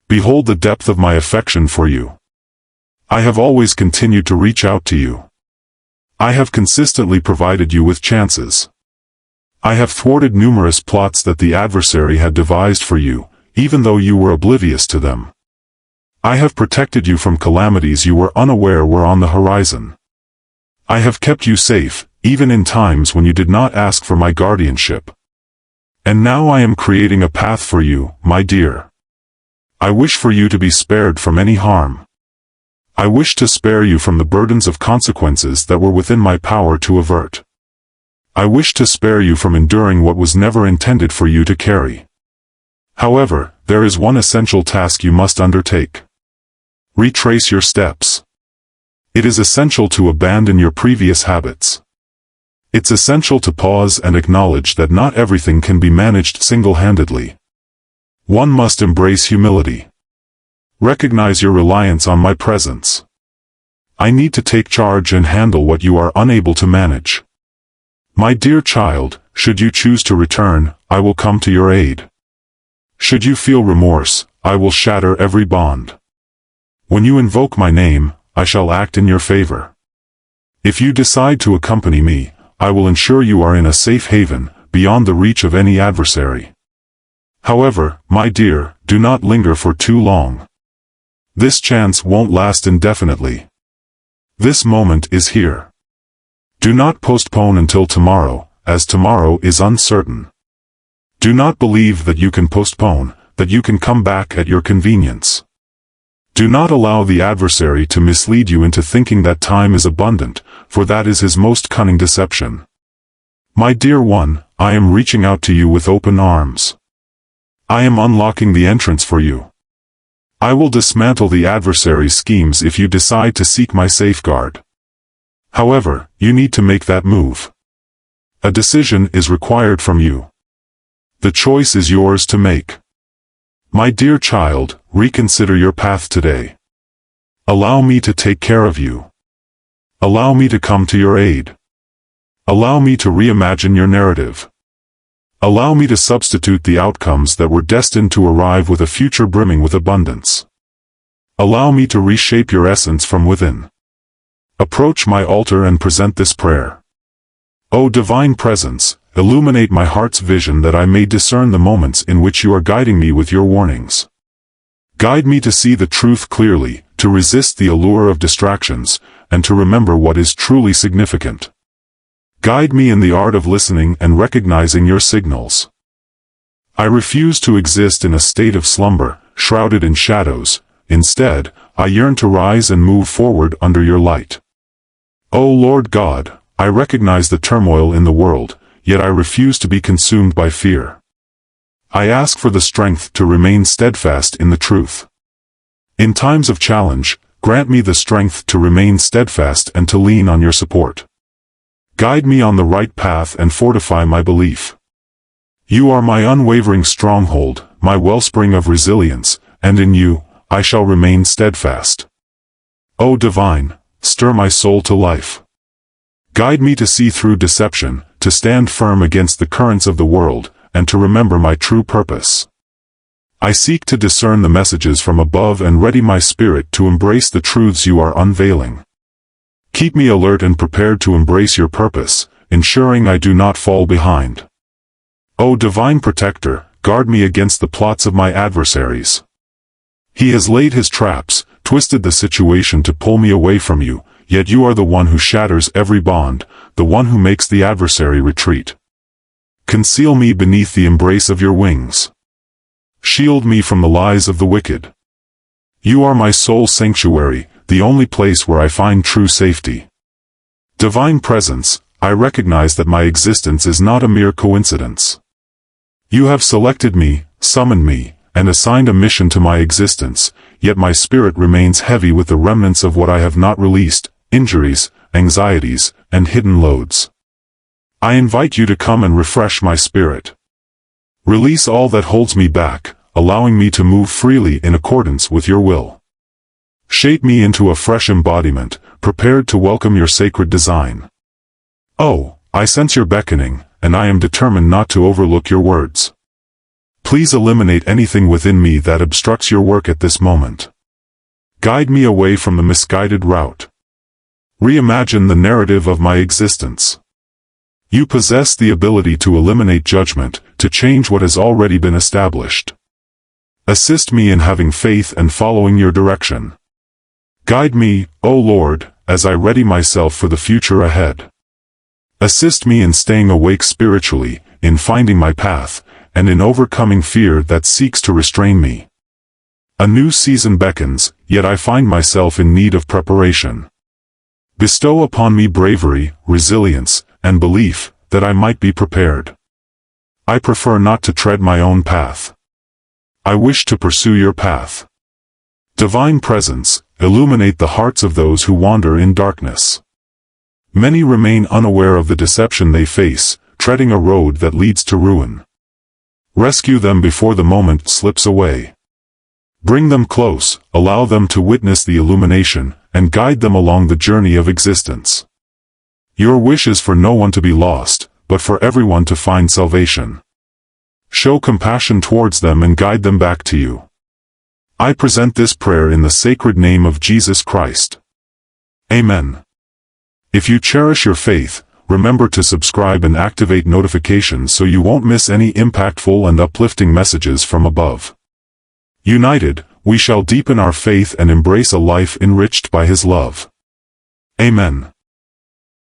Behold the depth of my affection for you. I have always continued to reach out to you. I have consistently provided you with chances. I have thwarted numerous plots that the adversary had devised for you, even though you were oblivious to them. I have protected you from calamities you were unaware were on the horizon. I have kept you safe, even in times when you did not ask for my guardianship. And now I am creating a path for you, my dear. I wish for you to be spared from any harm. I wish to spare you from the burdens of consequences that were within my power to avert. I wish to spare you from enduring what was never intended for you to carry. However, there is one essential task you must undertake. Retrace your steps. It is essential to abandon your previous habits. It's essential to pause and acknowledge that not everything can be managed single-handedly. One must embrace humility. Recognize your reliance on my presence. I need to take charge and handle what you are unable to manage. My dear child, should you choose to return, I will come to your aid. Should you feel remorse, I will shatter every bond. When you invoke my name, I shall act in your favor. If you decide to accompany me, I will ensure you are in a safe haven, beyond the reach of any adversary. However, my dear, do not linger for too long. This chance won't last indefinitely. This moment is here. Do not postpone until tomorrow, as tomorrow is uncertain. Do not believe that you can postpone, that you can come back at your convenience. Do not allow the adversary to mislead you into thinking that time is abundant, for that is his most cunning deception. My dear one, I am reaching out to you with open arms. I am unlocking the entrance for you. I will dismantle the adversary's schemes if you decide to seek my safeguard. However, you need to make that move. A decision is required from you. The choice is yours to make. My dear child, reconsider your path today. Allow me to take care of you. Allow me to come to your aid. Allow me to reimagine your narrative. Allow me to substitute the outcomes that were destined to arrive with a future brimming with abundance. Allow me to reshape your essence from within. Approach my altar and present this prayer. O Divine Presence, illuminate my heart's vision that I may discern the moments in which you are guiding me with your warnings. Guide me to see the truth clearly, to resist the allure of distractions, and to remember what is truly significant. Guide me in the art of listening and recognizing your signals. I refuse to exist in a state of slumber, shrouded in shadows, Instead, I yearn to rise and move forward under your light. O Lord God, I recognize the turmoil in the world, yet I refuse to be consumed by fear. I ask for the strength to remain steadfast in the truth. In times of challenge, grant me the strength to remain steadfast and to lean on your support. Guide me on the right path and fortify my belief. You are my unwavering stronghold, my wellspring of resilience, and in you, I shall remain steadfast. O Divine, stir my soul to life. Guide me to see through deception, to stand firm against the currents of the world, and to remember my true purpose. I seek to discern the messages from above and ready my spirit to embrace the truths you are unveiling. Keep me alert and prepared to embrace your purpose, ensuring I do not fall behind. O Divine Protector, guard me against the plots of my adversaries. He has laid his traps, twisted the situation to pull me away from you, yet you are the one who shatters every bond, the one who makes the adversary retreat. Conceal me beneath the embrace of your wings. Shield me from the lies of the wicked. You are my soul sanctuary, the only place where I find true safety. Divine Presence, I recognize that my existence is not a mere coincidence. You have selected me, summoned me, and assigned a mission to my existence, yet my spirit remains heavy with the remnants of what I have not released, injuries, anxieties, and hidden loads. I invite you to come and refresh my spirit. Release all that holds me back, allowing me to move freely in accordance with your will. Shape me into a fresh embodiment, prepared to welcome your sacred design. Oh, I sense your beckoning, and I am determined not to overlook your words. Please eliminate anything within me that obstructs your work at this moment. Guide me away from the misguided route. Reimagine the narrative of my existence. You possess the ability to eliminate judgment, to change what has already been established. Assist me in having faith and following your direction. Guide me, O Lord, as I ready myself for the future ahead. Assist me in staying awake spiritually, in finding my path, and in overcoming fear that seeks to restrain me. A new season beckons, yet I find myself in need of preparation. Bestow upon me bravery, resilience, and belief, that I might be prepared. I prefer not to tread my own path. I wish to pursue your path. Divine Presence, illuminate the hearts of those who wander in darkness. Many remain unaware of the deception they face, treading a road that leads to ruin. Rescue them before the moment slips away. Bring them close, allow them to witness the illumination, and guide them along the journey of existence. Your wish is for no one to be lost, but for everyone to find salvation. Show compassion towards them and guide them back to you. I present this prayer in the sacred name of Jesus Christ. Amen. If you cherish your faith, remember to subscribe and activate notifications so you won't miss any impactful and uplifting messages from above. United, we shall deepen our faith and embrace a life enriched by His love. Amen.